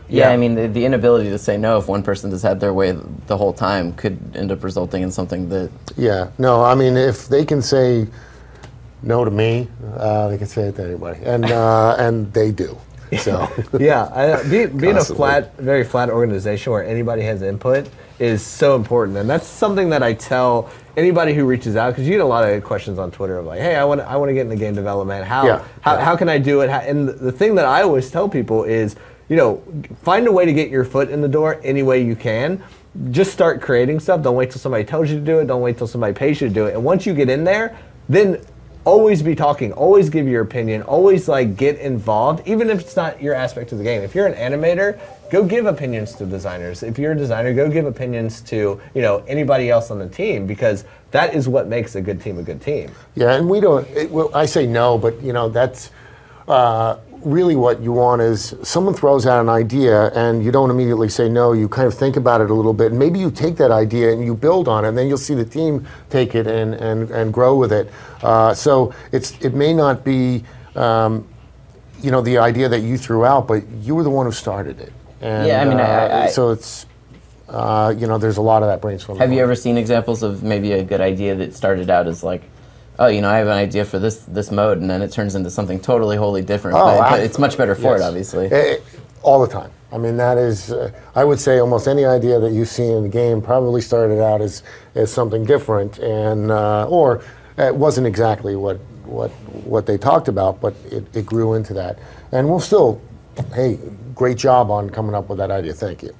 Yeah, I mean, the inability to say no if one person has had their way the whole time could end up resulting in something that... Yeah, no, I mean, if they can say no to me, they can say it to anybody, and they do. So yeah, being a very flat organization where anybody has input is so important, and that's something that I tell anybody who reaches out, because you get a lot of questions on Twitter of like, hey, I want to get into game development. How can I do it? And the thing that I always tell people is, find a way to get your foot in the door any way you can. Just start creating stuff. Don't wait till somebody tells you to do it. Don't wait till somebody pays you to do it. And once you get in there, then always be talking. Always give your opinion. Always get involved, even if it's not your aspect of the game. If you're an animator, go give opinions to designers. If you're a designer, go give opinions to anybody else on the team, because that is what makes a good team a good team. Yeah, and we don't. I say no, but that's. Really what you want is someone throws out an idea and you don't immediately say no, you kind of think about it a little bit, and maybe you take that idea and you build on it, and then you'll see the team take it and grow with it. So it may not be the idea that you threw out, but you were the one who started it. And, yeah, I mean, so it's there's a lot of that brainstorming. Have you ever seen examples of maybe a good idea that started out as like, oh, I have an idea for this mode, and then it turns into something wholly different. But it's much better for it, obviously. All the time. I mean, that is, I would say almost any idea that you see in the game probably started out as something different, and or it wasn't exactly what they talked about, but it grew into that. And we'll still, hey, great job on coming up with that idea. Thank you.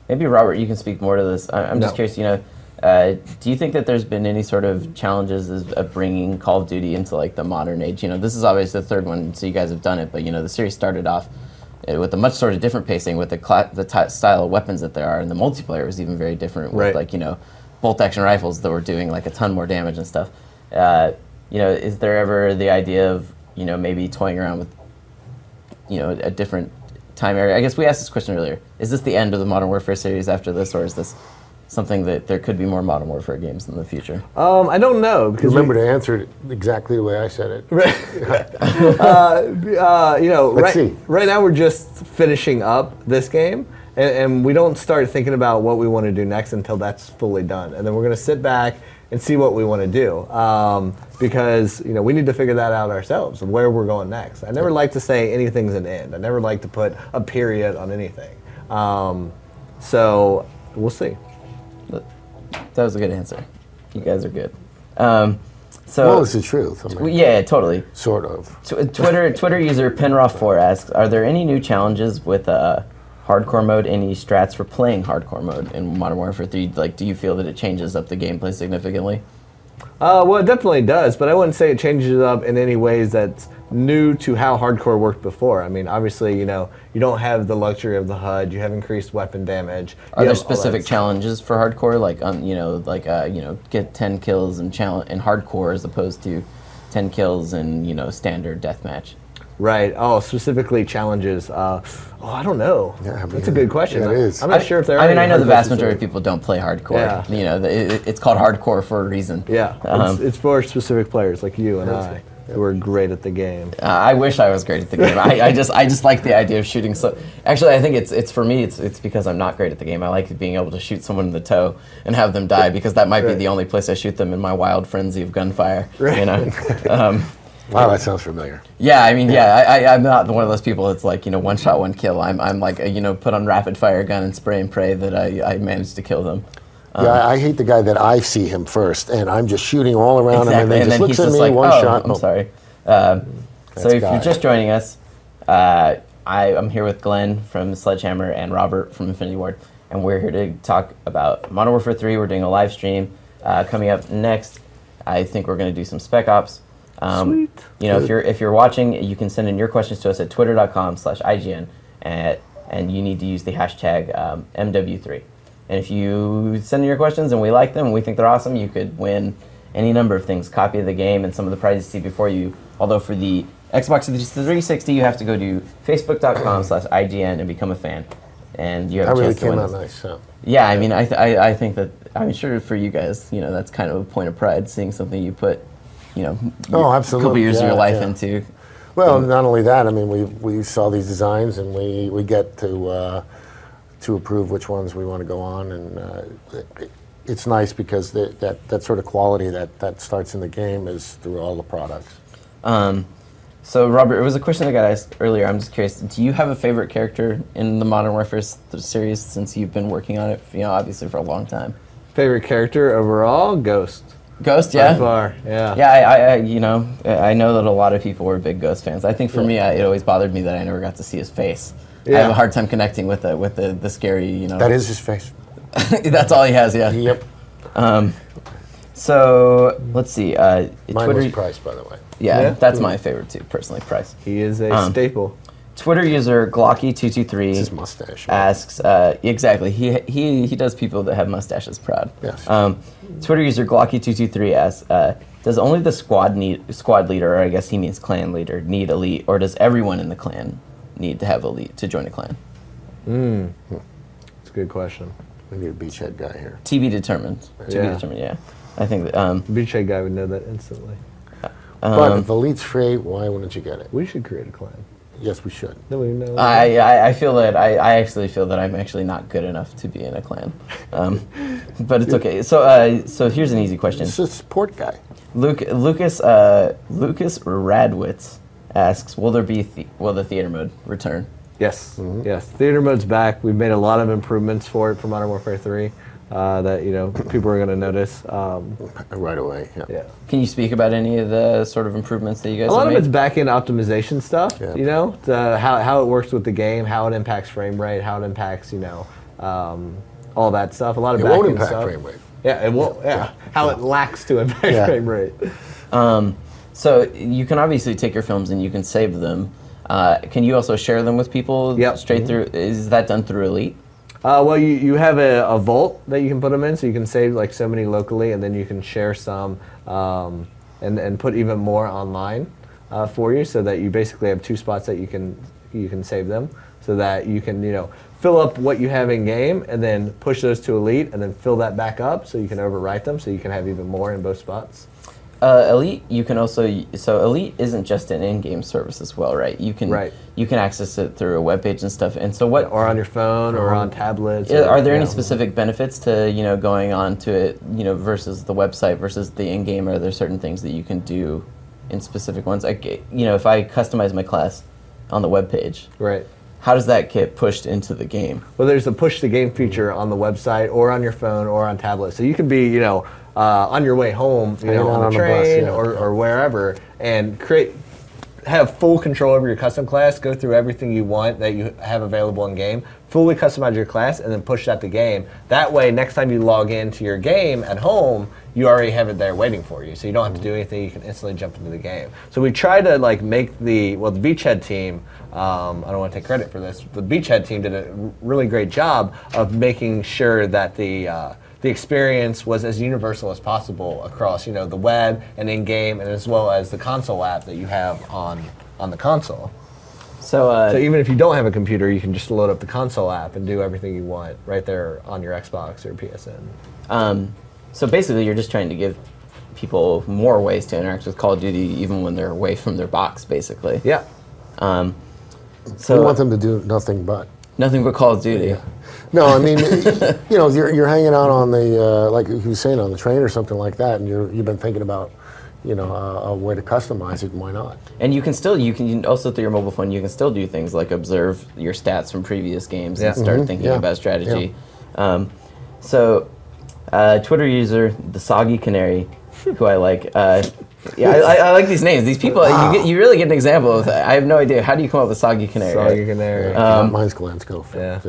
Maybe Robert, you can speak more to this. I'm just curious. Do you think that there's been any sort of challenges of bringing Call of Duty into the modern age? This is obviously the third one, so you guys have done it, but the series started off with a much sort of different pacing with the style of weapons that there are, and the multiplayer was even very different with bolt action rifles that were doing a ton more damage and stuff. Is there ever the idea of maybe toying around with a different time area? I guess we asked this question earlier. Is this the end of the Modern Warfare series after this, or is this something that there could be more Modern Warfare games in the future? I don't know. Because remember to answer it exactly the way I said it. Right now we're just finishing up this game, and we don't start thinking about what we want to do next until that's fully done. And then we're going to sit back and see what we want to do, because we need to figure that out ourselves, of where we're going next. I never like to say anything's an end. I never like to put a period on anything. So we'll see. That was a good answer. You guys are good. Well, it's the truth. I mean, yeah, totally. Sort of. Twitter user Penroff4 asks, are there any new challenges with hardcore mode? Any strats for playing hardcore mode in Modern Warfare 3? Do you feel that it changes up the gameplay significantly? Well, it definitely does, but I wouldn't say it changes it up in any ways that's new to how hardcore worked before. I mean, obviously, you don't have the luxury of the HUD. You have increased weapon damage. Are there specific challenges for hardcore, get 10 kills in hardcore as opposed to 10 kills in standard deathmatch? Right. Oh, specifically challenges. I don't know. Yeah, that's a good question. Yeah, it is. I'm not sure if there are. I mean, I know the vast majority of people don't play hardcore. Yeah. It's called hardcore for a reason. Yeah. It's for specific players like you and I who are great at the game. I wish I was great at the game. I just like the idea of shooting. So actually, I think it's for me. It's because I'm not great at the game. I like being able to shoot someone in the toe and have them die, because that might be the only place I shoot them in my wild frenzy of gunfire. Right. Wow, that sounds familiar. Yeah, I mean, I'm not one of those people that's one shot, one kill. I'm like, put on rapid fire gun and spray and pray that I managed to kill them. Yeah, I hate the guy that I see him first, and I'm just shooting all around him, and then just looks at me, one shot. I'm sorry. So if you're just joining us, I'm here with Glenn from Sledgehammer and Robert from Infinity Ward, and we're here to talk about Modern Warfare 3. We're doing a live stream. Coming up next, I think we're going to do some Spec Ops. Sweet. If you're watching, you can send in your questions to us at twitter.com/IGN, and you need to use the hashtag MW3. And if you send in your questions and we like them and we think they're awesome, you could win any number of things, copy of the game and some of the prizes you see before you. Although for the Xbox 360, you have to go to facebook.com/IGN and become a fan. And you have a chance to win. That really came out nice. So. Yeah, I mean, I think that, sure for you guys, that's kind of a point of pride, seeing something you put, absolutely. a couple years of your life into. Well, not only that, I mean, we saw these designs and we get to approve which ones we want to go on, and it's nice because that sort of quality that starts in the game is through all the products. So, Robert, it was a question that got asked earlier. I'm just curious, do you have a favorite character in the Modern Warfare series since you've been working on it, obviously for a long time? Favorite character overall? Ghost. Ghost, yeah? By far, yeah. Yeah, I know that a lot of people were big Ghost fans. I think for me, it always bothered me that I never got to see his face. Yeah. I have a hard time connecting with the scary, That is his face. That's all he has, yeah. Yep. So, let's see. Mine Twitter, was Price, by the way. Yeah, that's my favorite too, personally, Price. He is a staple. Twitter user Glocky223 his mustache asks, exactly, he does people that have mustaches proud. Yes. Twitter user Glocky223 asks, does only the squad leader, or I guess he means clan leader, need elite, or does everyone in the clan need to have elite to join a clan? That's a good question. We need a beachhead guy here. To be determined. To be determined, yeah. I think that, beachhead guy would know that instantly. But if elite's free, why wouldn't you get it? We should create a clan. Yes, we should. No, we know. I feel that I actually feel that I'm actually not good enough to be in a clan, but it's okay. So here's an easy question. It's a support guy. Lucas Radwitz asks, will the theater mode return? Yes, yes. Theater mode's back. We've made a lot of improvements for it for Modern Warfare 3 that people are going to notice right away. Yeah. Can you speak about any of the sort of improvements that you guys have made? A lot of it's back-end optimization stuff. Yeah. How it works with the game, how it impacts frame rate, how it impacts all that stuff. A lot of it back-end won't impact stuff. frame rate. Yeah, it won't. Yeah, how it lacks to impact frame rate. So you can obviously take your films and you can save them. Can you also share them with people straight through? Is that done through Elite? Well, you have a vault that you can put them in, so you can save like so many locally, and then you can share some and put even more online for you, so that you basically have 2 spots that you can save them, so that you can fill up what you have in game, and then push those to Elite, and then fill that back up, so you can overwrite them, so you can have even more in both spots. Elite, you can also, Elite isn't just an in-game service as well, right? You can access it through a web page and stuff. And so what? Or on your phone, or on tablets. Are there any specific benefits to going on to it versus the website versus the in-game? Are there certain things that you can do in specific ones? If I customize my class on the web page, right? How does that get pushed into the game? Well, there's the push the game feature on the website, or on your phone, or on tablet. So you can be on your way home, on the train or wherever, and have full control over your custom class, go through everything you want that you have available in game, fully customize your class, and then push that to game. That way, next time you log into your game at home, you already have it there waiting for you, so you don't have to do anything. You can instantly jump into the game. So we try to make the Beachhead team. I don't want to take credit for this. The Beachhead team did a really great job of making sure that the experience was as universal as possible across the web and in-game, and as well as the console app that you have on the console. So even if you don't have a computer, you can just load up the console app and do everything you want right there on your Xbox or PSN. So basically, you're just trying to give people more ways to interact with Call of Duty, even when they're away from their box, basically. Yeah. So we want them to do nothing but Call of Duty. Yeah. No, I mean, you're hanging out on the like he was saying, on the train or something like that, and you've been thinking about a way to customize it. Why not? And you can also through your mobile phone, you can still do things like observe your stats from previous games and start thinking about strategy. Yeah. Twitter user the Soggy Canary, who I like. I like these names. These people, you really get an example of that. I have no idea. How do you come up with Soggy Canary? Soggy Canary. Mine's Glencoe. Yeah.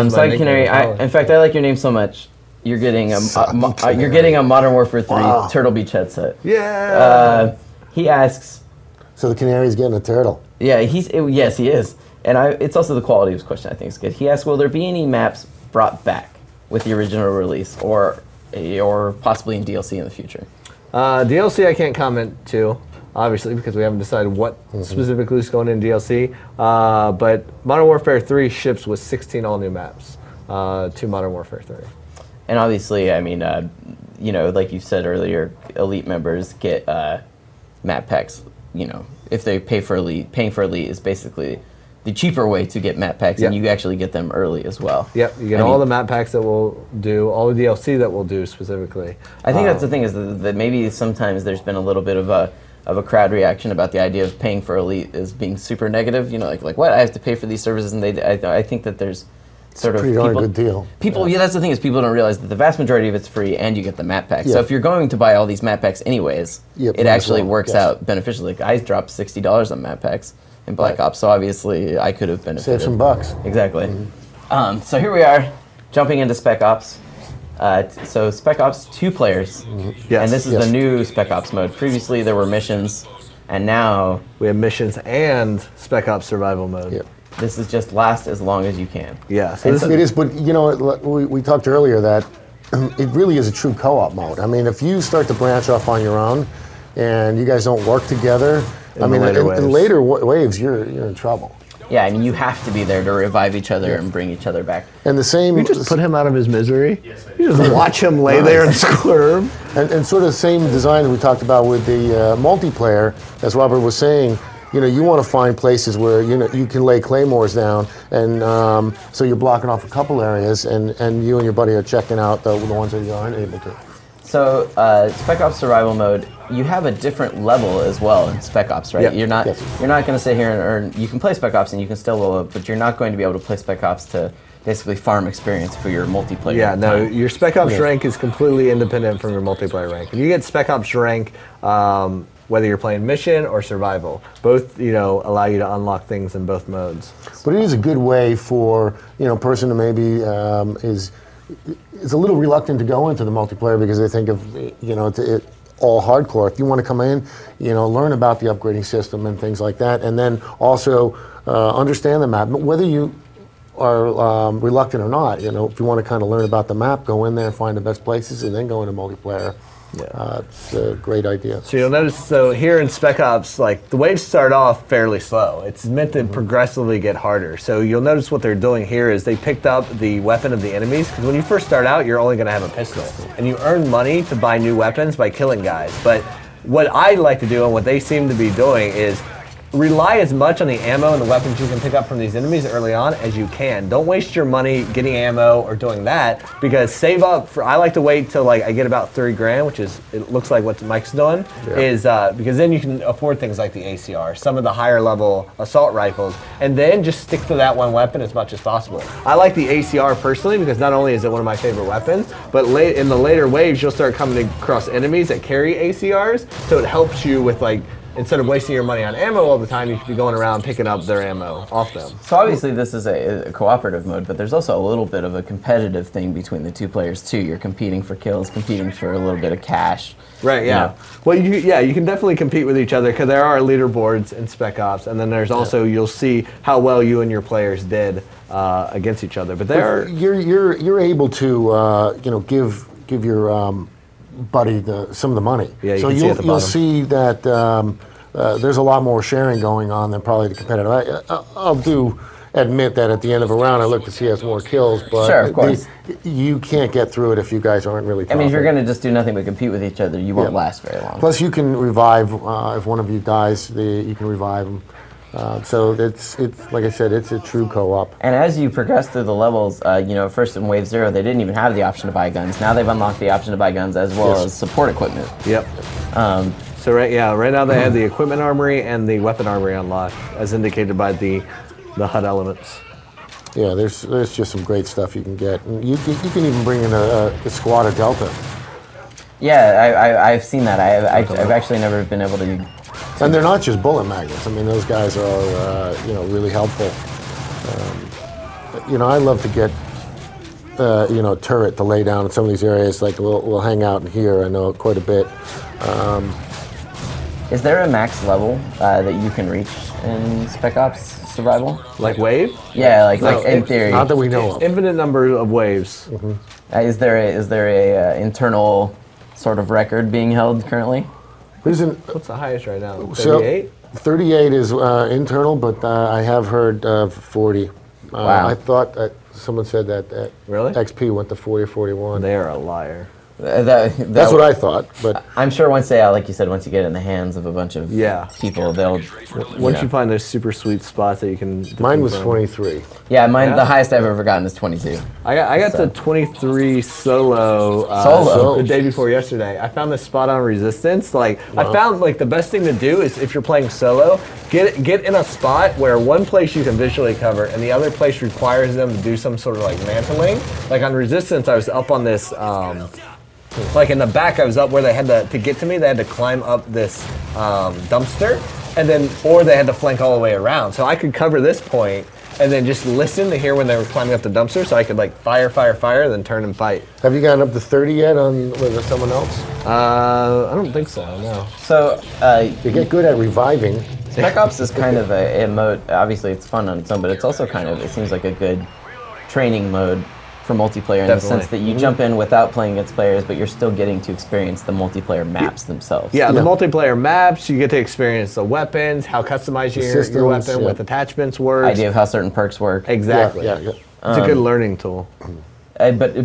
Soggy Canary. In fact, I like your name so much. You're getting a Modern Warfare 3 Turtle Beach headset. Yeah. He asks. So the Canary's getting a turtle. Yeah, yes, he is. And it's also the quality of his question. I think is good. He asks, will there be any maps brought back with the original release, or possibly in DLC in the future? DLC I can't comment to, obviously, because we haven't decided what specifically is going in DLC. But Modern Warfare 3 ships with 16 all-new maps to Modern Warfare 3. And obviously, I mean, like you said earlier, Elite members get map packs, if they pay for Elite, paying for Elite is basically the cheaper way to get map packs, and you actually get them early as well. Yep, you get all the map packs that we'll do, all the DLC that we'll do specifically. I think that's the thing, is that maybe sometimes there's been a little bit of a crowd reaction about the idea of paying for Elite as being super negative. You know, like what, I have to pay for these services, and I think that there's sort of pretty darn good deal. People, that's the thing, is people don't realize that the vast majority of it's free, and you get the map packs. So if you're going to buy all these map packs anyways, it actually works out beneficially. Like I dropped $60 on map packs in Black Ops, so obviously I could have benefited. Save some bucks. Exactly. So here we are, jumping into Spec Ops. So Spec Ops, 2 players, and this is the new Spec Ops mode. Previously there were missions, and now we have missions and Spec Ops survival mode. Yep. This is just last as long as you can. Yeah, so it is, but you know, we talked earlier that it really is a true co-op mode. I mean, if you start to branch off on your own, and you guys don't work together, in later waves, you're in trouble. Yeah, I mean, you have to be there to revive each other and bring each other back. And the same... You just put him out of his misery. You just watch him lay there and squirm. And sort of the same design that we talked about with the multiplayer, as Robert was saying, you know, you want to find places where, you know, you can lay claymores down, and so you're blocking off a couple areas, and you and your buddy are checking out the ones that you aren't able to. So, Spec Ops Survival Mode, you have a different level as well in Spec Ops, right? You're not going to sit here and earn. You can play Spec Ops and you can still level up, but you're not going to be able to play Spec Ops to basically farm experience for your multiplayer. Yeah, no, your Spec Ops rank is completely independent from your multiplayer rank. If you get Spec Ops rank, whether you're playing mission or survival, both, you know, allow you to unlock things in both modes. But it is a good way for, you know, a person to maybe is a little reluctant to go into the multiplayer because they think of, you know, it all hardcore. If you want to come in, you know, learn about the upgrading system and things like that, and then also understand the map, whether you are reluctant or not. You know, if you want to kind of learn about the map, go in there and find the best places, and then go into multiplayer. It's a great idea. So you'll notice, so here in Spec Ops, like the waves start off fairly slow. It's meant to progressively get harder. So you'll notice what they're doing here is they picked up the weapon of the enemies, because when you first start out, you're only going to have a pistol, and you earn money to buy new weapons by killing guys. But what I like to do, and what they seem to be doing, is rely as much on the ammo and the weapons you can pick up from these enemies early on as you can. Don't waste your money getting ammo or doing that, because save up for, I like to wait till like I get about 30 grand, which is, it looks like what Mike's doing, is because then you can afford things like the ACR, some of the higher level assault rifles, and then just stick to that one weapon as much as possible. I like the ACR personally because not only is it one of my favorite weapons, but in the later waves you'll start coming across enemies that carry ACRs, so it helps you with, like, instead of wasting your money on ammo all the time, you should be going around picking up their ammo off them. So obviously this is a cooperative mode, but there's also a little bit of a competitive thing between the 2 players too. You're competing for kills, competing for a little bit of cash. Right, yeah. You know? Well, you can definitely compete with each other, because there are leaderboards in Spec Ops, and then there's also, you'll see how well you and your players did against each other. But you're able to you know, give your buddy some of the money. Yeah, so you'll see that there's a lot more sharing going on than probably the competitive. I'll admit that at the end of a round I look to see who has more kills, but sure, of course. You can't get through it if you guys aren't really tough. I mean, if you're going to just do nothing but compete with each other, you won't last very long. Plus you can revive, if one of you dies, you can revive them. So it's like I said, it's a true co-op. And as you progress through the levels, you know, first in Wave 0, they didn't even have the option to buy guns. Now they've unlocked the option to buy guns as well as support equipment. Yep. So right now they have the equipment armory and the weapon armory unlocked, as indicated by the HUD elements. Yeah, there's just some great stuff you can get. And you can even bring in a squad of Delta. Yeah, I've seen that. I've actually never been able to. And they're not just bullet magnets. I mean, those guys are you know, really helpful. You know, I love to get you know, turret to lay down in some of these areas. Like we'll hang out in here. I know quite a bit. Is there a max level that you can reach in Spec Ops Survival? Like wave? Yeah, like in theory. Not that we know of. Infinite number of waves. Is there a internal sort of record being held currently? What's the highest right now? 38? So 38 is internal, but I have heard of 40. Wow. I thought that someone said that really? XP went to 40 or 41. They're a liar. That's what I thought. But I'm sure once like you said, once you get it in the hands of a bunch of people, they'll. Once you find those super sweet spots that you can. Mine was 23. Yeah, the highest I've ever gotten is 22. I got to 23 solo. The day before yesterday. I found this spot on Resistance. I found the best thing to do is if you're playing solo, get in a spot where one place you can visually cover and the other place requires them to do some sort of mantling. Like on Resistance, I was up on this. In the back, I was up where they had to get to me. They had to climb up this dumpster, or they had to flank all the way around. So I could cover this point and then just listen to hear when they were climbing up the dumpster. So I could fire, then turn and fight. Have you gotten up to 30 yet with someone else? I don't think so. No. So you get good at reviving. Spec Ops is kind of a mode. Obviously, it's fun on its own, but it's also it seems like a good training mode for multiplayer in the sense that you jump in without playing against players, but you're still getting to experience the multiplayer maps themselves. Yeah, the multiplayer maps, you get to experience the weapons, how customized your weapon with attachments works. Idea of how certain perks work. Exactly. It's a good learning tool. But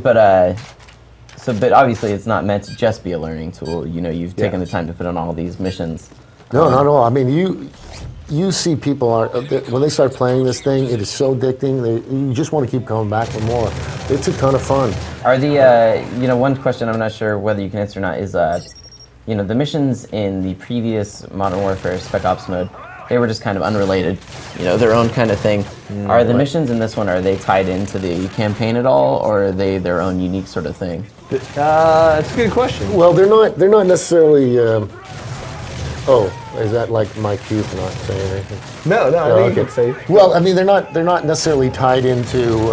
obviously it's not meant to just be a learning tool. You've taken the time to put on all these missions. No, not at all. I mean, you see people when they start playing this thing, it is so addicting. You just want to keep coming back for more. It's a ton of fun. Are the one question I'm not sure whether you can answer or not is the missions in the previous Modern Warfare Spec Ops mode, they were just kind of unrelated, their own kind of thing. Are the missions in this one, are they tied into the campaign at all, or are they their own unique sort of thing? That's a good question. Well, they're not necessarily. Is that my cue for not saying anything? No, I think you can say. Well, I mean, they're not necessarily tied into.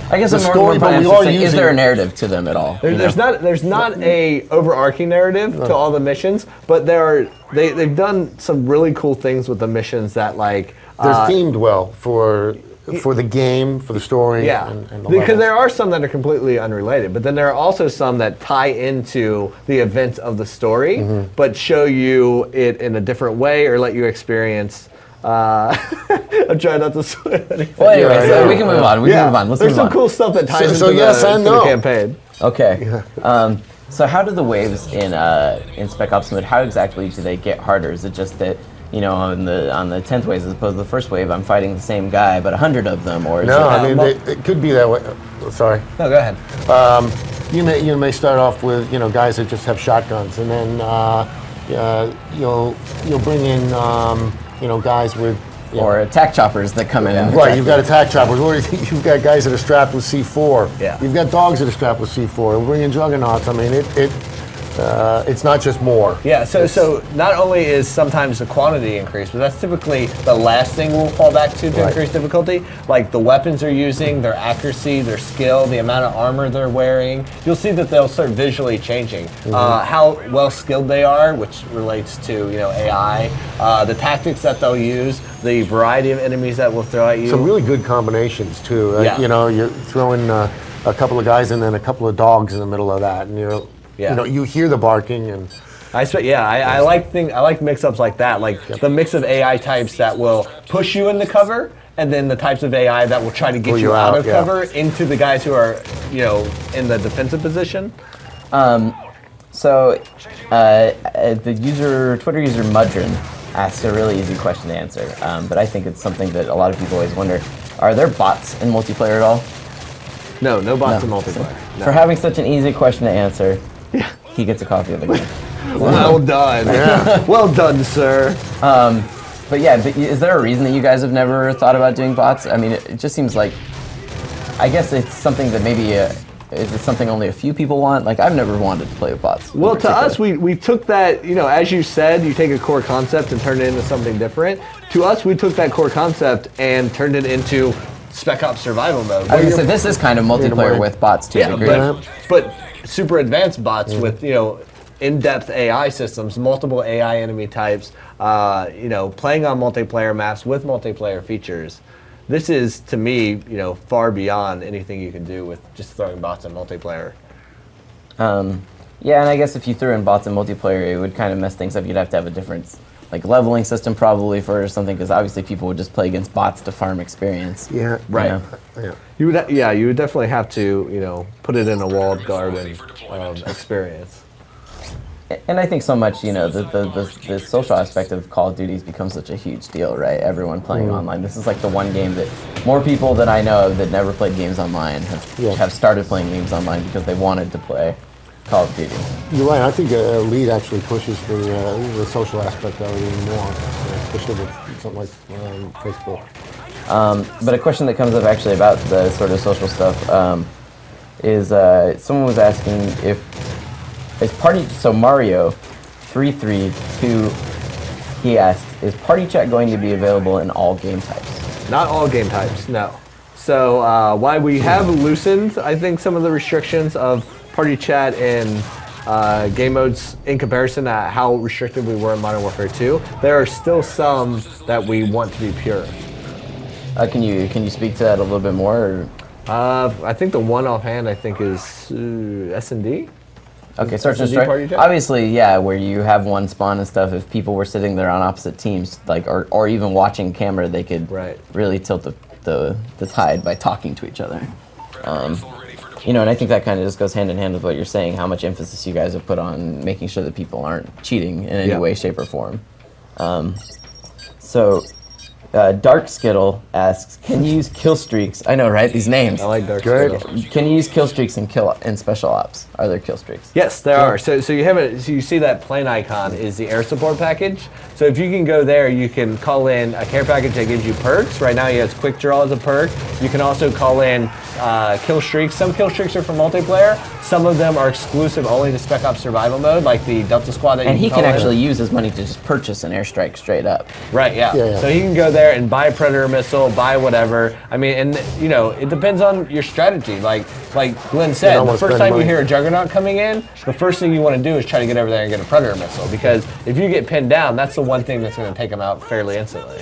I guess I'm more saying, is there a narrative to them at all? There's not a overarching narrative to all the missions, but they've done some really cool things with the missions that they're themed well for the game, for the story, and the because there are some that are completely unrelated, but then there are also some that tie into the events of the story, but show you it in a different way or let you experience. I'm trying not to swear. Well, anyway, so we can move on. Let's move on. There's some cool stuff that ties into the campaign. Okay. So how do the waves in Spec Ops mode? How exactly do they get harder? Is it just that? On the 10th wave as opposed to the first wave, I'm fighting the same guy, but 100 of them, or it could be that way. Sorry. No, go ahead. You may start off with guys that just have shotguns, and then you'll bring in guys with or attack choppers that come in. Right, you've got attack choppers, or you've got guys that are strapped with C4. Yeah. You've got dogs that are strapped with C4. We'll bring in juggernauts. I mean, it's not just more. Yeah, so not only is sometimes the quantity increased, but that's typically the last thing we'll fall back to increase difficulty. Like the weapons they're using, their accuracy, their skill, the amount of armor they're wearing. You'll see that they'll start visually changing. How well skilled they are, which relates to AI, the tactics that they'll use, the variety of enemies that will throw at you. Some really good combinations too. You're throwing a couple of guys and then a couple of dogs in the middle of that, and you hear the barking and. I like mix-ups like that, the mix of AI types that will push you into cover, and then the types of AI that will try to get you out of cover into the guys who are, in the defensive position. The Twitter user Mudrin asks a really easy question to answer, but I think it's something that a lot of people always wonder: are there bots in multiplayer at all? No bots in multiplayer. No. For having such an easy question to answer. He gets a coffee of the game. Well done. Well done, sir. But is there a reason that you guys have never thought about doing bots? I mean, it just seems like, I guess it's something that maybe, is it something only a few people want? I've never wanted to play with bots. Well, to us, we took that, as you said, you take a core concept and turn it into something different. To us, we took that core concept and turned it into Spec Ops survival mode. I was going to say, this is kind of multiplayer with bots to a degree. But super advanced bots with in-depth AI systems, multiple AI enemy types, playing on multiplayer maps with multiplayer features. This is, to me, far beyond anything you can do with just throwing bots in multiplayer. And I guess if you threw in bots in multiplayer, it would kind of mess things up. You'd have to have a different like leveling system probably for something, because obviously people would just play against bots to farm experience. Yeah, right. Yeah. You would, you would definitely have to, put it in a walled garden experience. And I think so much, the social aspect of Call of Duty has become such a huge deal, right? Everyone playing online. This is like the one game that more people that I know of that never played games online have started playing games online because they wanted to play Call of Duty. You're right. I think Elite actually pushes the social aspect of it even more, especially with something like Facebook. But a question that comes up actually about the sort of social stuff is someone was asking if so Mario 332, he asked, is party chat going to be available in all game types? Not all game types, no. So why we have loosened, I think, some of the restrictions of party chat in game modes in comparison to how restricted we were in Modern Warfare 2, there are still some that we want to be pure. Can you speak to that a little bit more? I think the one offhand I think is S&D. Okay, search and strike. Obviously, yeah, where you have one spawn and stuff. If people were sitting there on opposite teams, like or even watching camera, they could really tilt the tide by talking to each other. And I think that kind of just goes hand in hand with what you're saying. How much emphasis you guys have put on making sure that people aren't cheating in any way, shape, or form. Dark Skittle asks, can you use kill streaks? I know, right? These names. I like Dark Skittle. Can you use kill streaks in special ops? Are there kill streaks? Yes, there are. So you have it. So you see that plane icon is the air support package. So if you can go there, you can call in a care package that gives you perks. Right now, he has quick draw as a perk. You can also call in kill streaks. Some kill streaks are for multiplayer. Some of them are exclusive only to Spec Ops Survival mode, like the Delta Squad that and he can actually use his money to just purchase an airstrike straight up. Right. Yeah. So he can go there and buy a Predator missile, buy whatever. I mean, and it depends on your strategy. Like Glenn said, the first time you hear a Juggernaut coming in, the first thing you want to do is try to get over there and get a Predator missile, because if you get pinned down, that's the one thing that's going to take them out fairly instantly.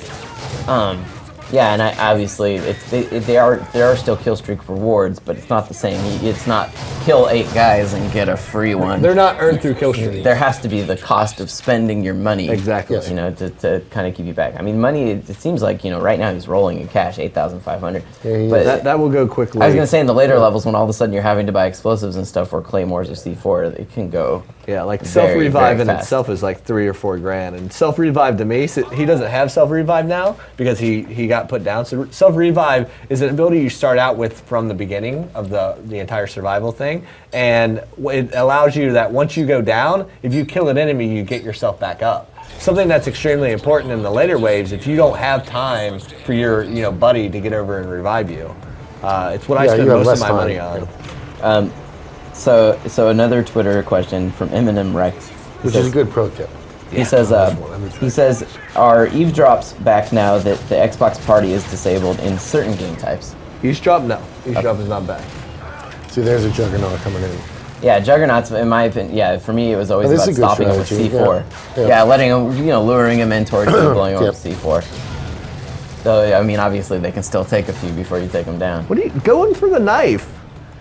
Yeah, and obviously there are still kill streak rewards, but it's not the same. It's not kill 8 guys and get a free one. They're not earned through kill streak. There has to be the cost of spending your money. Exactly. To kind of keep you back. I mean, money. It seems like right now he's rolling in cash, 8,500. But that will go quickly. I was gonna say in the later levels when all of a sudden you're having to buy explosives and stuff or claymores or C4, it can go. Yeah, like self-revive in itself is like $3 or $4 grand, and self-revive to me, he doesn't have self-revive now because he got put down. So self-revive is an ability you start out with from the beginning of the entire survival thing, and it allows you that once you go down, if you kill an enemy, you get yourself back up. Something that's extremely important in the later waves, if you don't have time for your buddy to get over and revive you. It's what I spend most of my money on. So another Twitter question from Eminem Rex, which is a good pro tip. He says, are eavesdrops back now that the Xbox Party is disabled in certain game types? Eavesdrop, no. Eavesdrop is not back. See, there's a Juggernaut coming in. Yeah, Juggernauts, in my opinion, for me it was always about stopping him with C4. Yeah, letting him, luring him in towards you, blowing him with C4. So, I mean, obviously they can still take a few before you take them down. What are you going for the knife?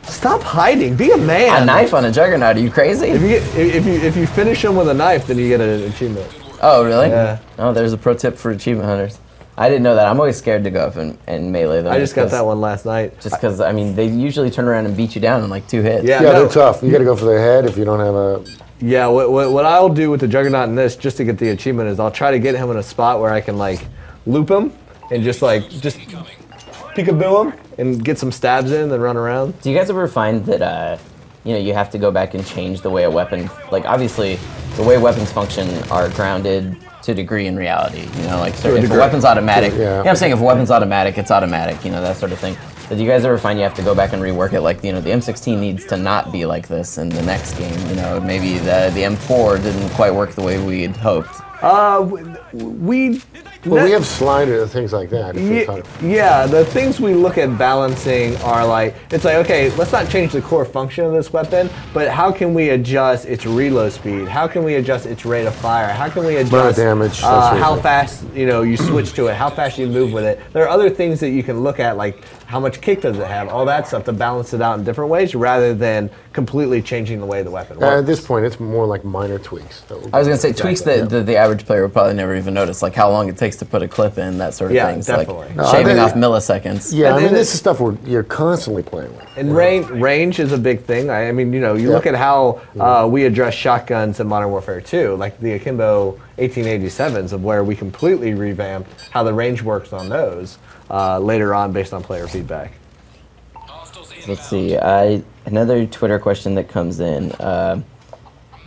Stop hiding. Be a man. A knife on a Juggernaut? Are you crazy? If you finish him with a knife, then you get an achievement. Oh, really? Yeah. Oh, there's a pro tip for achievement hunters. I didn't know that. I'm always scared to go up and melee them. I just got that one last night. Just because, I mean, they usually turn around and beat you down in like 2 hits. Yeah, they're tough. You got to go for their head if you don't have a... Yeah, what I'll do with the Juggernaut in this, just to get the achievement, is I'll try to get him in a spot where I can, loop him and just peekaboo him and get some stabs in and then run around. Do you guys ever find that, you have to go back and change the way a weapon... obviously, the way weapons function are grounded to a degree in reality. So if a weapon's automatic... I'm saying if a weapon's automatic, it's automatic, that sort of thing. But do you guys ever find you have to go back and rework it? The M16 needs to not be like this in the next game. Maybe the M4 didn't quite work the way we had hoped. We have slider things like that. Yeah, the things we look at balancing are it's okay, let's not change the core function of this weapon, but how can we adjust its reload speed? How can we adjust its rate of fire? How can we adjust damage, how fast you switch to it? How fast you move with it? There are other things that you can look at, like how much kick does it have? All that stuff to balance it out in different ways, rather than completely changing the way the weapon works. At this point, it's more like minor tweaks. I was going to say tweaks that the average average player would probably never even notice, like how long it takes to put a clip in, that sort of thing. Yeah, definitely. Like shaving off milliseconds. Yeah, I mean, this is stuff you're constantly playing with. And range is a big thing. I mean, you know, you look at how we address shotguns in Modern Warfare 2, like the Akimbo 1887s, of where we completely revamped how the range works on those later on based on player feedback. Let's see. Another Twitter question that comes in.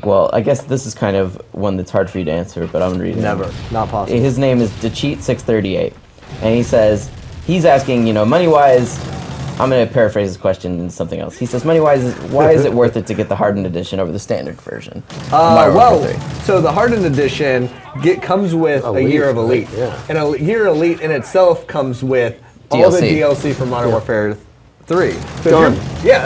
Well, I guess this is kind of one that's hard for you to answer, but I'm going to read it. Never. Not possible. His name is DeCheat638. And he says, he's asking, you know, money-wise, I'm going to paraphrase his question in something else. He says, money-wise, why is it worth it to get the hardened edition over the standard version? So the hardened edition comes with a year of Elite. Yeah. And a year of Elite in itself comes with all the DLC from Modern Warfare 3. So Done.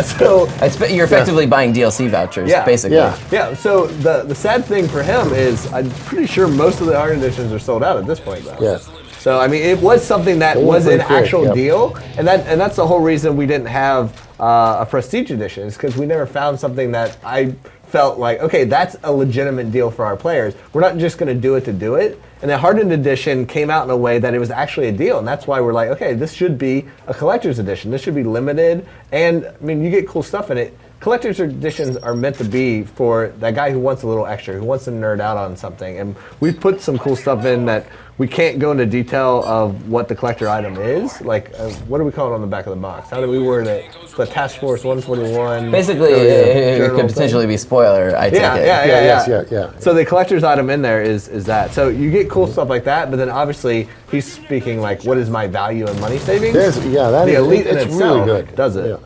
So you're effectively buying DLC vouchers, basically. Yeah, so the sad thing for him is I'm pretty sure most of the hardened editions are sold out at this point, though. Yeah. So I mean, it was something that was an actual deal, and that's the whole reason we didn't have a Prestige edition, is because we never found something that I felt like, okay, that's a legitimate deal for our players. We're not just going to do it to do it. And the hardened edition came out in a way that it was actually a deal, and that's why we're like, okay, this should be a collector's edition. This should be limited, and I mean, you get cool stuff in it. Collector's editions are meant to be for that guy who wants a little extra, who wants to nerd out on something. And we've put some cool stuff in that we can't go into detail of what the collector item is. Like, what do we call it on the back of the box? How do we word it? It's the Task Force 141. Basically, it could potentially be spoiler, I take it. Yeah. So the collector's item in there is that. So you get cool stuff like that, but then obviously he's speaking like, what is my value and money savings? The Elite in itself really good. does it. Yeah.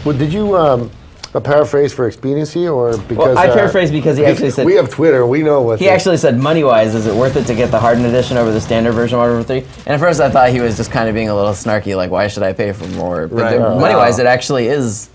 Well, did you... a paraphrase for expediency, or because... Well, I paraphrased because he actually said... We have Twitter, we know what... He actually said, money-wise, is it worth it to get the hardened edition over the standard version of Modern Warfare 3? And at first I thought he was just kind of being a little snarky, like, why should I pay for more? But money-wise, it actually is...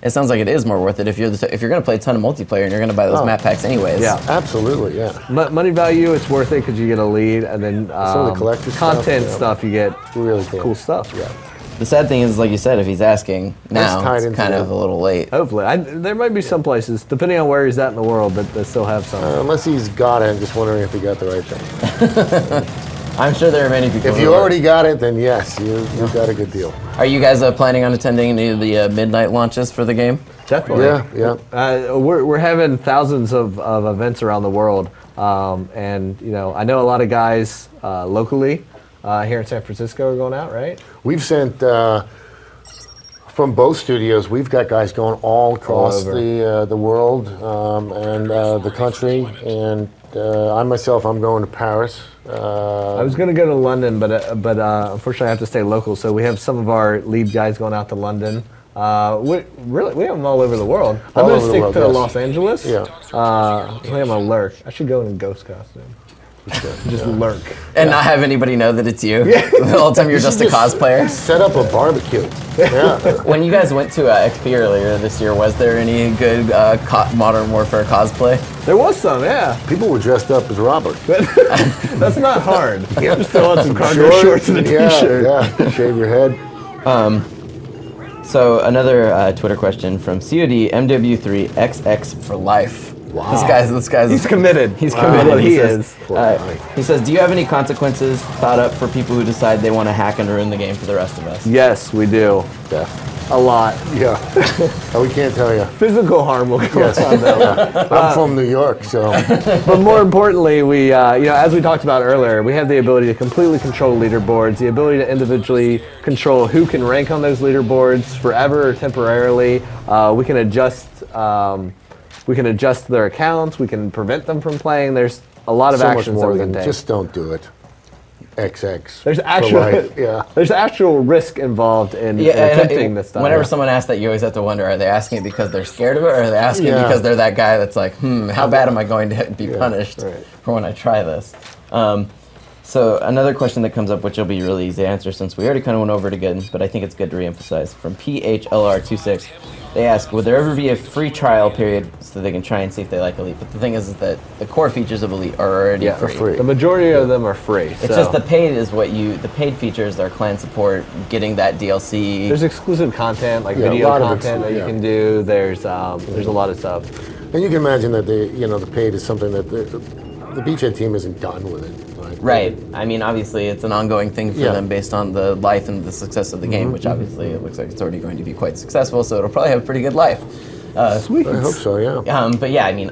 It sounds like it is more worth it if you're going to play a ton of multiplayer and you're going to buy those map packs anyways. Yeah, absolutely, yeah. Money value, it's worth it because you get a lead, and then some of the collector content stuff, you get really cool stuff. Yeah. The sad thing is, like you said, if he's asking now, it's kind of a little late. Hopefully. There might be some places, depending on where he's at in the world, that still have some. Unless he's got it, I'm just wondering if he got the right thing. I'm sure there are many people. If you already got it, then yes, you've got a good deal. Are you guys planning on attending any of the midnight launches for the game? Definitely. Yeah. We're having thousands of events around the world, and you know, I know a lot of guys locally here in San Francisco are going out, right? We've sent from both studios. We've got guys going all across the world and the country, and I myself, I'm going to Paris. I was going to go to London, but unfortunately I have to stay local. So we have some of our lead guys going out to London. We have them all over the world. I'm going to stick to Los Angeles. Yeah. I think I'm a lurk. I should go in a ghost costume. Just lurk. And not have anybody know that it's you? Yeah. The whole time you're just a cosplayer? Set up a barbecue. Yeah. When you guys went to XP earlier this year, was there any good Modern Warfare cosplay? There was some, yeah. People were dressed up as Robert. That's not hard. You just throw on some cargo shorts and a t-shirt. Yeah, shave your head. So another Twitter question from COD MW3XX for life. Wow. This guy's he's committed. He's committed. He is. He says, do you have any consequences thought up for people who decide they want to hack and ruin the game for the rest of us? Yes, we do. Yeah. A lot. Yeah. We can't tell you. Physical harm will go on though. I'm from New York, so. But more importantly, we, as we talked about earlier, we have the ability to completely control leaderboards, the ability to individually control who can rank on those leaderboards forever or temporarily. We can adjust. We can adjust their accounts. We can prevent them from playing. There's a lot of actions that we can take. Just don't do it. XX. There's actual risk involved in attempting this stuff. Whenever someone asks that, you always have to wonder: are they asking it because they're scared of it, or are they asking because they're that guy that's like, how bad am I going to be punished for when I try this? So another question that comes up, which will be really easy to answer since we already kind of went over it again, but I think it's good to reemphasize. From PHLR26, they ask, would there ever be a free trial period so they can try and see if they like Elite? But the thing is that the core features of Elite are already free. The majority of them are free. It's just the paid is the paid features are clan support, getting that DLC. There's exclusive content, like video content that you can do. There's a lot of stuff. And you can imagine that the paid is something that the Beachhead team isn't done with it. Right. I mean, obviously, it's an ongoing thing for Yeah. them based on the life and the success of the game, which obviously it looks like it's already going to be quite successful. So it'll probably have a pretty good life. Sweet. I hope so. Yeah. But yeah, I mean,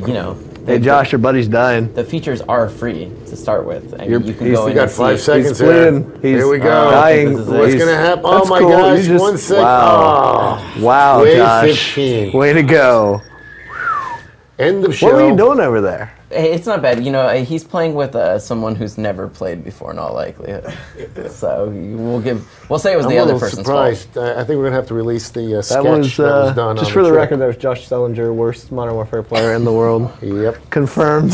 you know. Hey, Josh, your buddy's dying. The features are free to start with. I mean, you can go You in got and 5 see. seconds He's bleeding. here. He's Here we go. dying. What's going to happen? Oh That's my cool. gosh! You just- 1 second. Wow. Oh. Wow, Wave Josh. 15. Way to go. End of show. What were you doing over there? Hey, it's not bad. You know, he's playing with someone who's never played before, in all likelihood. So we'll say it was I'm the a other little person's surprised. fault. I think we're gonna have to release the sketch That was, that was done. just on for the trip. record, that was Josh Sellinger, worst Modern Warfare player in the world. Yep. Confirmed.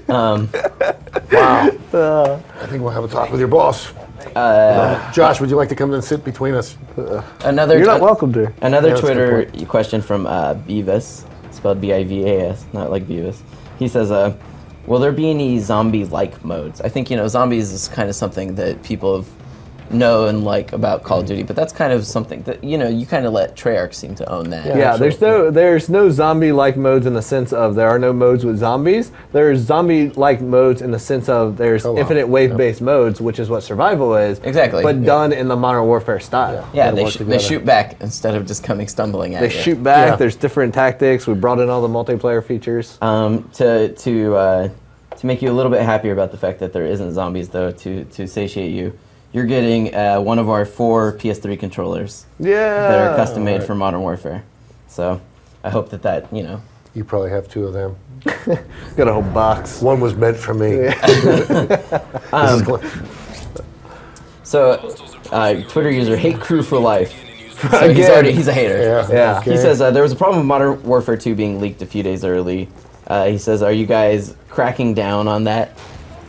Wow. I think we'll have a talk with your boss. Josh, would you like to come and sit between us? Another. You're not welcome to. Another Yeah, that's a Twitter good question from Beavis, spelled B-I-V-A-S, not like Beavis. He says, will there be any zombie-like modes? I think, you know, zombies is kind of something that people know and like about Call of Duty, but that's kind of something that, you know, you kind of let Treyarch seem to own that. Yeah, there's no zombie-like modes in the sense of there are no modes with zombies. There's zombie-like modes in the sense of there's Co-op. infinite wave-based modes, which is what survival is. Exactly. But done in the Modern Warfare style. Yeah, Gotta they work they shoot back instead of just coming stumbling at They you. shoot back. Yeah. There's different tactics. We brought in all the multiplayer features. To make you a little bit happier about the fact that there isn't zombies, though, to satiate you, you're getting one of our 4 PS3 controllers Yeah. that are custom made for Modern Warfare. So I hope that, you know. You probably have 2 of them. Got a whole box. One was meant for me. So Twitter user Hate Crew for Life. So he's a hater. Yeah. Okay. He says there was a problem with Modern Warfare 2 being leaked a few days early. He says, are you guys cracking down on that?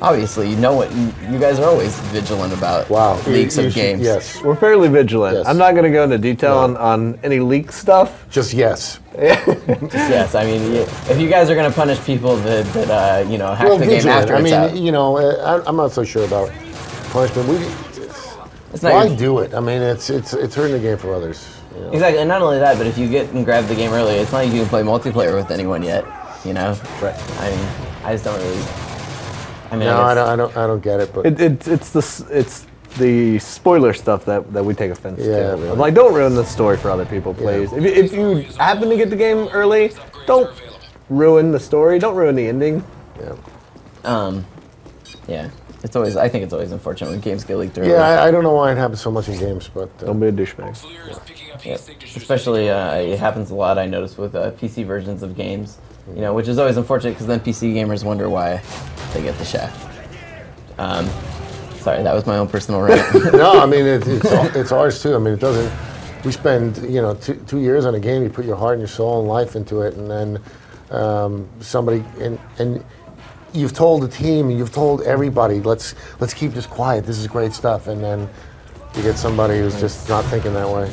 Obviously, you know what you guys are always vigilant about leaks of games. Yes. We're fairly vigilant. Yes. I'm not going to go into detail on any leak stuff. Just yes. Yes, I mean, if you guys are going to punish people that you know, hack the game vigilant. after I it's mean, out. you know, I'm not so sure about punishment. It's not Why your- do it? I mean, it's hurting the game for others. You know? Exactly, and not only that, but if you get and grab the game early, it's not like you can play multiplayer with anyone yet. You know, Right. I mean, I just don't really. I mean, No, I I don't get it. But It's the spoiler stuff that we take offense Yeah, to. really. Like, don't ruin the story for other people, please. If you happen to get the game early, don't ruin the story. Don't ruin the ending. yeah. yeah, it's always. I think it's always unfortunate when games get leaked early. Yeah, I don't know why it happens so much in games, but Don't be a douchebag. Yeah. Especially, it happens a lot. I notice with PC versions of games, you know, which is always unfortunate because then PC gamers wonder why they get the shaft. Sorry, that was my own personal rant. no, I mean it's ours too. I mean it doesn't. We spend 2 years on a game. You put your heart and your soul and life into it, and then somebody and you've told the team, you've told everybody, let's keep this quiet. This is great stuff, and then you get somebody who's just not thinking that way.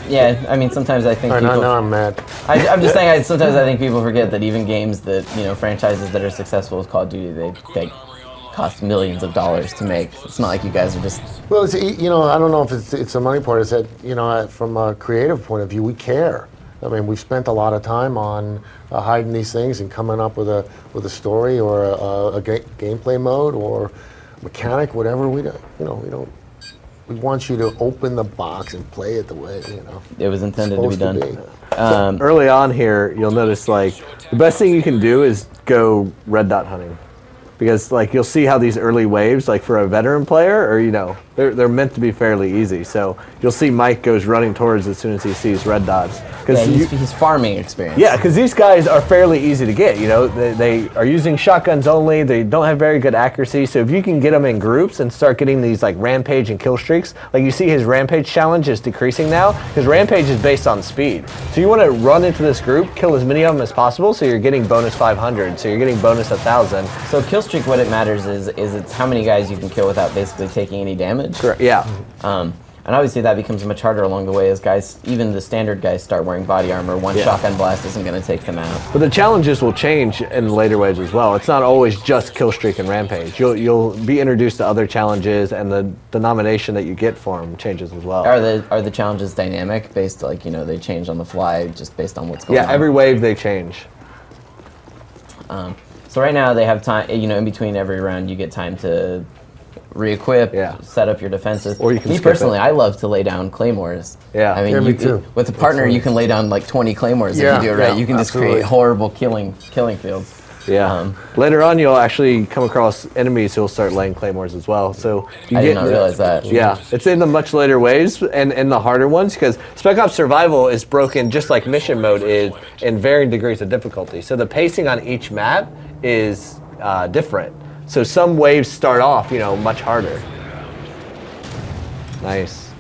Yeah, I mean, sometimes I think All right, people. now I'm mad. I'm just saying. Sometimes I think people forget that even games that franchises that are successful with Call of Duty, they cost millions of dollars to make. It's not like you guys are just. Well, it's, I don't know if it's the money part. It's that from a creative point of view, we care. I mean, we've spent a lot of time on hiding these things and coming up with a story or a gameplay mode or mechanic, whatever. We don't. We want you to open the box and play it the way It was intended to be done. Early on here, you'll notice like the best thing you can do is go red dot hunting. Because like you'll see how these early waves, like for a veteran player, or they're meant to be fairly easy. So you'll see Mike goes running towards as soon as he sees red dots. Yeah, he's farming experience. Yeah, because these guys are fairly easy to get. They are using shotguns only. They don't have very good accuracy. So if you can get them in groups and start getting these like rampage and kill streaks, like you see his rampage challenge is decreasing now. Because rampage is based on speed. So you want to run into this group, kill as many of them as possible. So you're getting bonus 500. So you're getting bonus 1,000. So kill streak, what it matters is it's how many guys you can kill without basically taking any damage. Correct. Yeah. And obviously that becomes much harder along the way as guys, even the standard guys, start wearing body armor. One shotgun blast isn't going to take them out. But the challenges will change in later waves as well. It's not always just kill streak and rampage. You'll be introduced to other challenges, and the denomination that you get for them changes as well. Are the challenges dynamic, based they change on the fly just based on what's going on? Yeah, every wave they change. So right now they have time, you know, in between every round you get time to re-equip, set up your defenses. Or you can Me personally, I love to lay down claymores. Yeah. I mean, me too. with a partner, you can lay down like 20 claymores if you do it right. You can just create horrible killing fields. Yeah. Later on, you'll actually come across enemies who'll start laying claymores as well. So you I did not realize that. Yeah, it's in the much later waves and the harder ones, because Spec Ops Survival is broken just like mission mode is in varying degrees of difficulty. So the pacing on each map is different. So some waves start off, you know, much harder. Nice.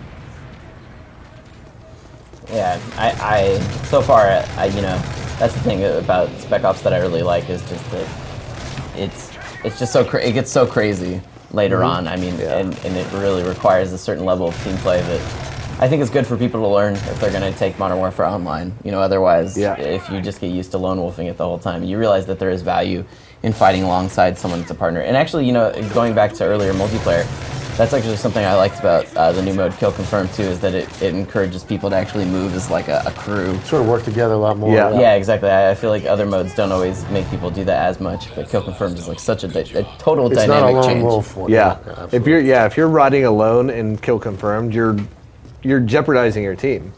Yeah, I so far, you know, that's the thing about Spec Ops that I really like is just that it's just so it gets so crazy later on. I mean, and it really requires a certain level of team play that I think is good for people to learn if they're going to take Modern Warfare Online. You know, otherwise, if you just get used to lone wolfing it the whole time, you realize that there is value in fighting alongside someone that's a partner. And actually, you know, going back to earlier multiplayer, that's actually something I liked about the new mode, Kill Confirm, too, is that it encourages people to actually move as like a crew. Sort of work together a lot more. Yeah, exactly. I feel like other modes don't always make people do that as much, but Kill Confirm is like such a total It's dynamic not a lone change. wolf one. Yeah. If you're riding alone in Kill Confirmed, you're jeopardizing your team.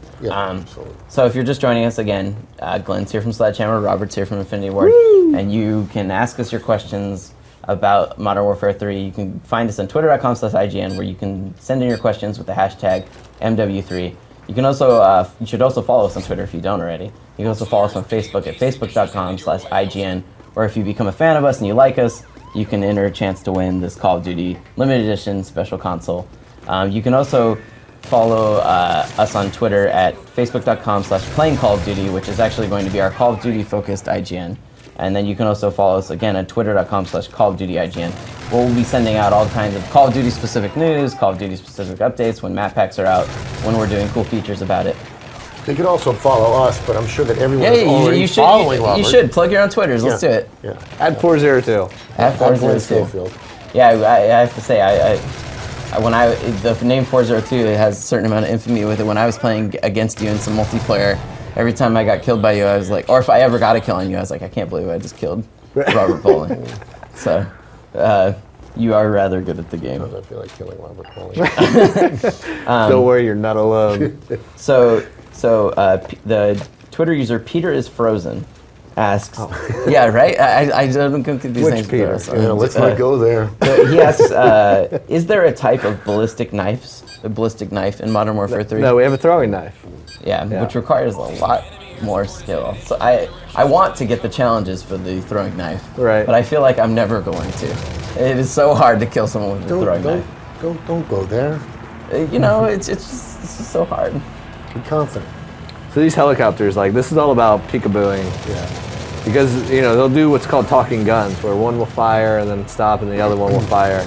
So if you're just joining us again, Glenn's here from Sledgehammer, Robert's here from Infinity Ward, and you can ask us your questions about Modern Warfare 3. You can find us on twitter.com/IGN, where you can send in your questions with the hashtag MW3. You can also, you should also follow us on Twitter if you don't already. You can also follow us on Facebook at facebook.com/IGN, or if you become a fan of us and you like us, you can enter a chance to win this Call of Duty limited edition special console. You can also follow us on Twitter at facebook.com/playing Call of Duty, which is actually going to be our Call of Duty focused IGN. And then you can also follow us again at twitter.com/Call of Duty IGN, where we'll be sending out all kinds of Call of Duty specific news, Call of Duty specific updates, when map packs are out, when we're doing cool features about it. They could also follow us, but I'm sure that everyone is already following Robert. You should plug your own Twitters. Let's do it. Yeah. At 402. At 402. Yeah, I have to say, the name 402 it has a certain amount of infamy with it. When I was playing against you in some multiplayer, every time I got killed by you, I was like, or if I ever got a kill on you, I was like, I can't believe I just killed Robert Bowling. So, you are rather good at the game. I feel like killing Robert Bowling. Don't worry, you're not alone. So the Twitter user Peter is Frozen asks, yeah, right? I don't think these Which names Peter? are Let's not go there. He asks, is there a type of ballistic knife in Modern Warfare 3? No, we have a throwing knife. Yeah, which requires a lot more skill. So I want to get the challenges for the throwing knife, right? But I feel like I'm never going to. It is so hard to kill someone with a throwing knife. Don't go there. You know, it's just so hard. Be confident. So these helicopters, like, this is all about peekabooing. Yeah. Because, you know, they'll do what's called talking guns, where one will fire and then stop and the other one will fire.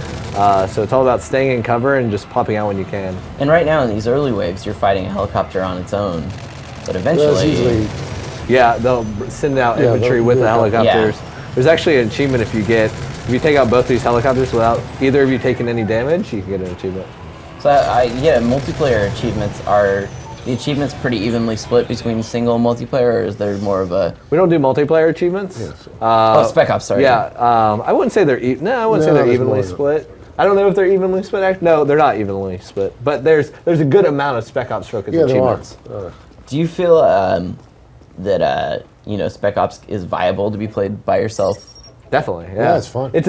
So it's all about staying in cover and just popping out when you can. And right now in these early waves, you're fighting a helicopter on its own. But eventually... Yeah, they'll send out infantry with the helicopters. Yeah. There's actually an achievement if you take out both these helicopters without either of you taking any damage, you can get an achievement. So multiplayer achievements are... The achievements pretty evenly split between single and multiplayer, or is there more of a... We don't do multiplayer achievements. Yes. Spec Ops, sorry. Yeah, I wouldn't say they're evenly split. I don't know if they're evenly split. No, they're not evenly split. But there's a good amount of Spec Ops focused achievements. Do you feel that Spec Ops is viable to be played by yourself? Definitely, yeah. It's fun. It's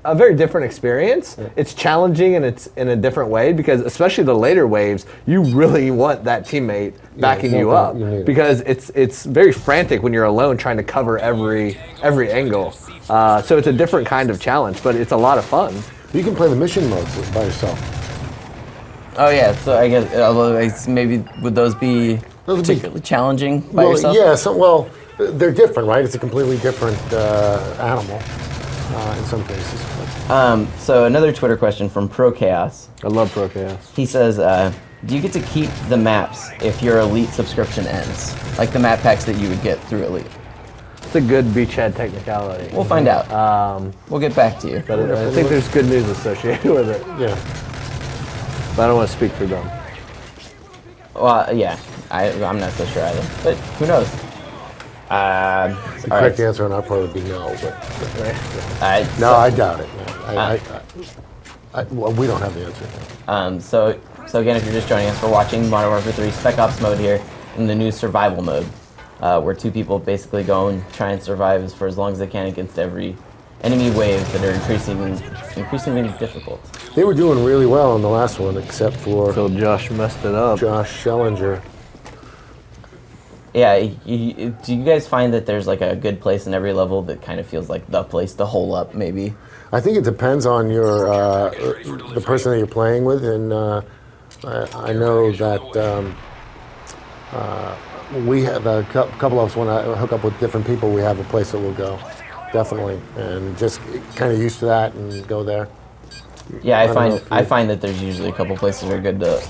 a very different experience. Yeah. It's challenging and it's in a different way because especially the later waves, you really want that teammate backing you up because it's very frantic when you're alone trying to cover every angle. So it's a different kind of challenge, but it's a lot of fun. You can play the mission modes by yourself. Oh yeah, so I guess although maybe would those be particularly challenging by yourself? Yeah, they're different, right? It's a completely different animal in some cases. So another Twitter question from Pro Chaos. I love Pro Chaos. He says, do you get to keep the maps if your Elite subscription ends? Like the map packs that you would get through Elite? It's a good beachhead technicality. We'll find out. We'll get back to you. But I think there's good news associated with it. Yeah. But I don't want to speak for them. Well, yeah. I'm not so sure either. But who knows? The correct answer on our part would be no, but I doubt it. Well, we don't have the answer. So again, if you're just joining us, we're watching Modern Warfare 3 Spec Ops mode here in the new survival mode, where two people basically go and try and survive for as long as they can against every enemy waves that are increasingly difficult. They were doing really well in the last one, except for until Josh messed it up. Josh Schellinger. Yeah, do you guys find that there's like a good place in every level that kind of feels like the place to hole up, maybe? I think it depends on your the person that you're playing with, and I know that we have a couple of us, when I hook up with different people, we have a place that we'll go, definitely, and just kind of used to that and go there. Yeah, I find that there's usually a couple places that are good to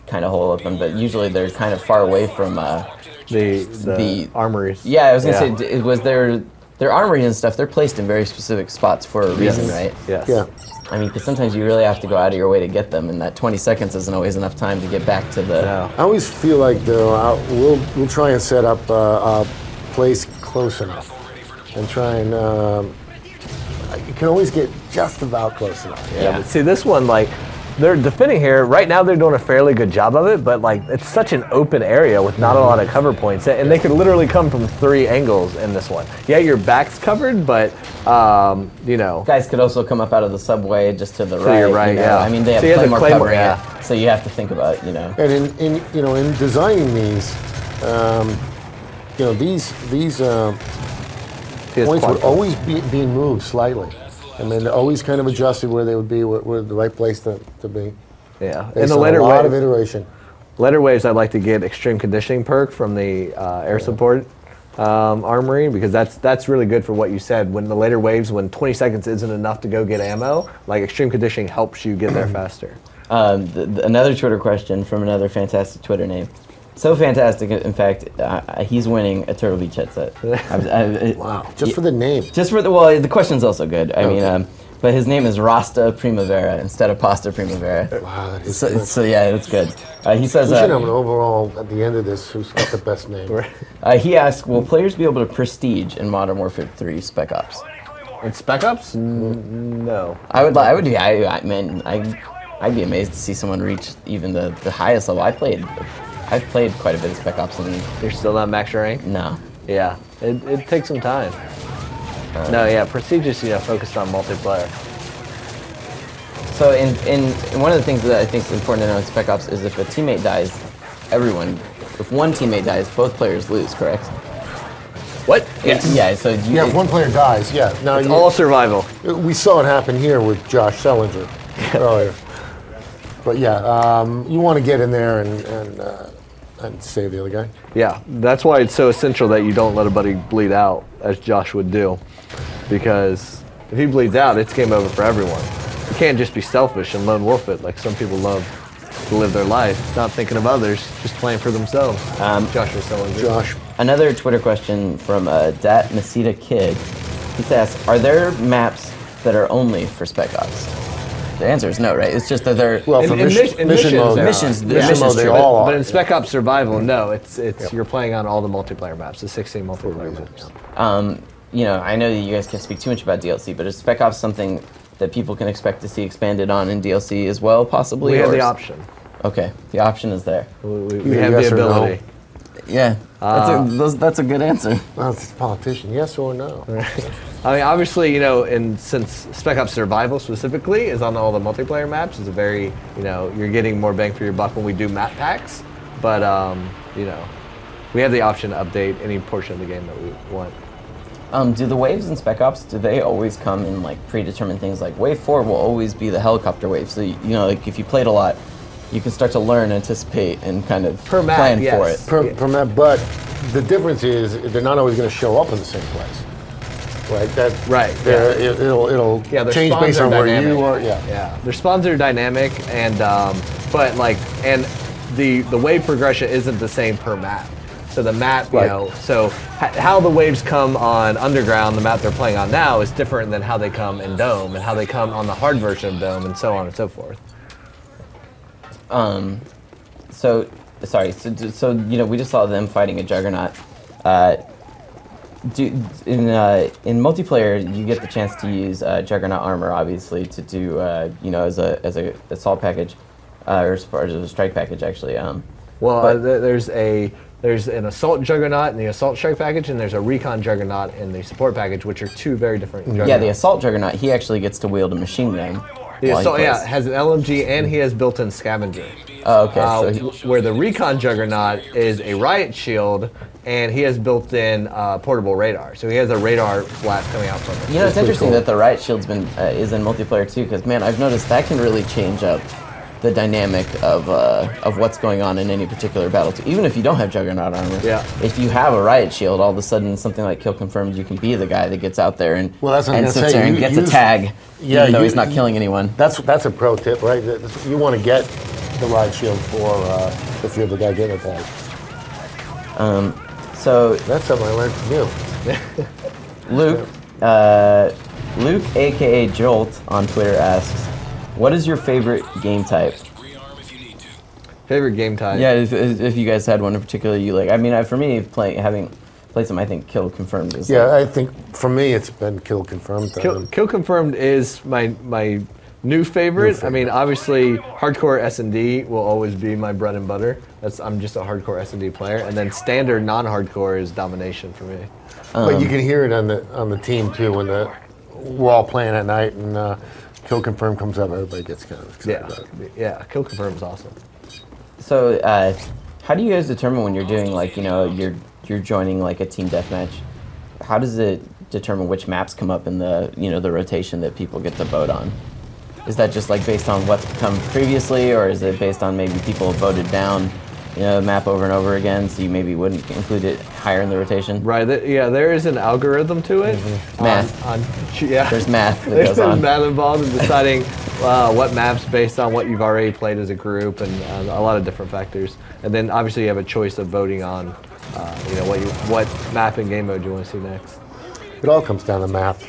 kind of hole up in, but usually they're kind of far away from the armories. Yeah, I was gonna say, was their armories and stuff, they're placed in very specific spots for a reason, right? Yes. Yeah. I mean, because sometimes you really have to go out of your way to get them, and that 20 seconds isn't always enough time to get back to the... No. I always feel like, though, we'll try and set up a place close enough, and try and... you can always get just about close enough. Yeah, but see, this one, like, they're defending here. Right now, they're doing a fairly good job of it, but, like, it's such an open area with not a lot of cover points, and they could literally come from 3 angles in this one. Yeah, your back's covered, but, you know... Guys could also come up out of the subway just to the right. To your right, you know? yeah. I mean, they have Claymore covering it, so you have to think about, you know... And in designing these, you know, these points would always be moved slightly. I mean, they're always kind of adjusted where they would be, where the right place to be. Yeah, and a lot of iteration. Later waves, I'd like to get extreme conditioning perk from the air support armory, because that's really good for what you said. When the later waves, when 20 seconds isn't enough to go get ammo, like extreme conditioning helps you get there faster. Another Twitter question from another fantastic Twitter name. So fantastic, in fact, he's winning a Turtle Beach headset. Wow, just for the name. Just for well, the question's also good. I mean, but his name is Rasta Primavera instead of Pasta Primavera. Wow, that is so yeah, that's good. He says... We should have an overall, at the end of this, who's got the best name. He asks, will players be able to prestige in Modern Warfare 3 Spec Ops? In Spec Ops? No. I'd be amazed to see someone reach even the highest level. I've played quite a bit of Spec Ops, and You're still not max rank? no. Yeah, it takes some time. No, yeah, Prestige is, you know, focused on multiplayer. So in one of the things that I think is important to know in Spec Ops is if a teammate dies, if one teammate dies, both players lose, correct? What? Yes. Yeah, so If one player dies, yeah. Now It's all survival. We saw it happen here with Josh Schellinger earlier. But yeah, you want to get in there and save the other guy. Yeah, that's why it's so essential that you don't let a buddy bleed out, as Josh would do. Because if he bleeds out, it's game over for everyone. You can't just be selfish and lone wolf it like some people love to live their life, not thinking of others, just playing for themselves. Josh was telling you. Josh. Another Twitter question from Dat Masita Kid. He says, are there maps that are only for Spec Ops? The answer is no, right? It's just that they're... Well, for mission mode, missions they all are. But in Spec Ops Survival, no, it's you're playing on all the multiplayer maps, the 16 multiplayer maps. You know, I know that you guys can't speak too much about DLC, but is Spec Ops something that people can expect to see expanded on in DLC as well, possibly? We have the option. Okay, the option is there. We have the ability. Yeah, that's a good answer. Well, it's a politician, yes or no? I mean, obviously, you know, and since Spec Ops Survival specifically is on all the multiplayer maps, it's a very, you know, you're getting more bang for your buck when we do map packs. But, you know, we have the option to update any portion of the game that we want. Do the waves in Spec Ops, do they always come in like predetermined things? Like wave 4 will always be the helicopter wave. So, you know, like if you played a lot, you can start to learn, anticipate, and kind of plan for it. Per map, but the difference is they're not always going to show up in the same place. Right. It'll change based on where you are. Yeah. Their spawns are dynamic, and but like, and the wave progression isn't the same per map. So the map, you know, so how the waves come on Underground, the map they're playing on now, is different than how they come in Dome, and how they come on the hard version of Dome, and so on and so forth. So you know, we just saw them fighting a Juggernaut. in multiplayer, you get the chance to use Juggernaut armor, obviously, to do as a assault package, or as far as a strike package, actually. There's an assault Juggernaut in the assault strike package, and there's a recon Juggernaut in the support package, which are two very different. Juggernauts. Yeah, the assault Juggernaut, he actually gets to wield a machine gun. The assault, has an LMG and he has built-in scavenger. Oh, okay. Where the recon Juggernaut is a riot shield, and he has built-in portable radar. So he has a radar blast coming out from it. You know, it's interesting that the riot shield's is in multiplayer too, because man, I've noticed that can really change up the dynamic of what's going on in any particular battle too. Even if you don't have Juggernaut armor, if you have a riot shield, all of a sudden something like Kill Confirmed, you can be the guy that gets out there and sits there and gets a tag, even though he's not killing anyone. That's a pro tip, right? You want to get the riot shield for if you're the guy getting a tag. So that's something I learned from you. Luke, aka Jolt, on Twitter asks, what is your favorite game type? Favorite game type? Yeah, if you guys had one in particular you like. I mean, for me, having played some, I think Kill Confirmed is. Yeah, I think for me it's been Kill Confirmed. Kill Confirmed is my new favorite. I mean, obviously, hardcore S&D will always be my bread and butter. I'm just a hardcore S&D player, and then standard non-hardcore is domination for me. But you can hear it on the team too when we're all playing at night and. Kill Confirm comes up, everybody gets kind of excited about it. Yeah, Kill Confirm is awesome. So, how do you guys determine when you're doing you're joining like a team deathmatch? How does it determine which maps come up in the the rotation that people get to vote on? Is that just like based on what's come previously, or is it based on maybe people have voted down map over and over again, so you maybe wouldn't include it higher in the rotation? Right. There is an algorithm to it. Math. There's math that goes on. There's math involved in deciding what maps based on what you've already played as a group and a lot of different factors. And then obviously you have a choice of voting on what map and game mode you want to see next. It all comes down to math.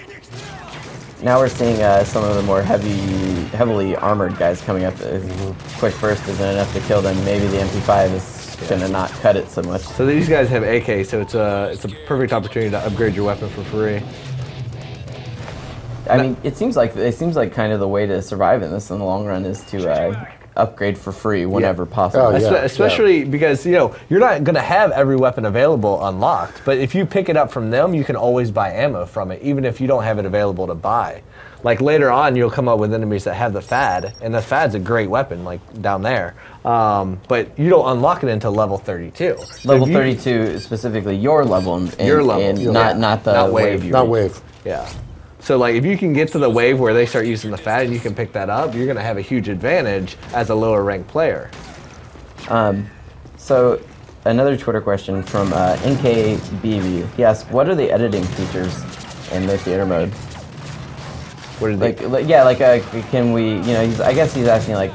Now we're seeing some of the more heavily armored guys coming up. Quick burst isn't enough to kill them. Maybe the MP5 is going to not cut it so much. So these guys have AK, so it's a perfect opportunity to upgrade your weapon for free. I mean, it seems like kind of the way to survive in this in the long run is to upgrade for free whenever possible. Oh, yeah. Especially because you're not going to have every weapon available unlocked, but if you pick it up from them, you can always buy ammo from it, even if you don't have it available to buy. Like later on, you'll come up with enemies that have the FAD, and the FAD's a great weapon, like down there. But you don't unlock it until level 32. Level 32, specifically your level, not the wave. Not wave. Yeah. So like if you can get to the wave where they start using the FAD and you can pick that up, you're going to have a huge advantage as a lower ranked player. So another Twitter question from NKBB. He asks, what are the editing features in the theater mode? What are they? Can we, I guess he's asking like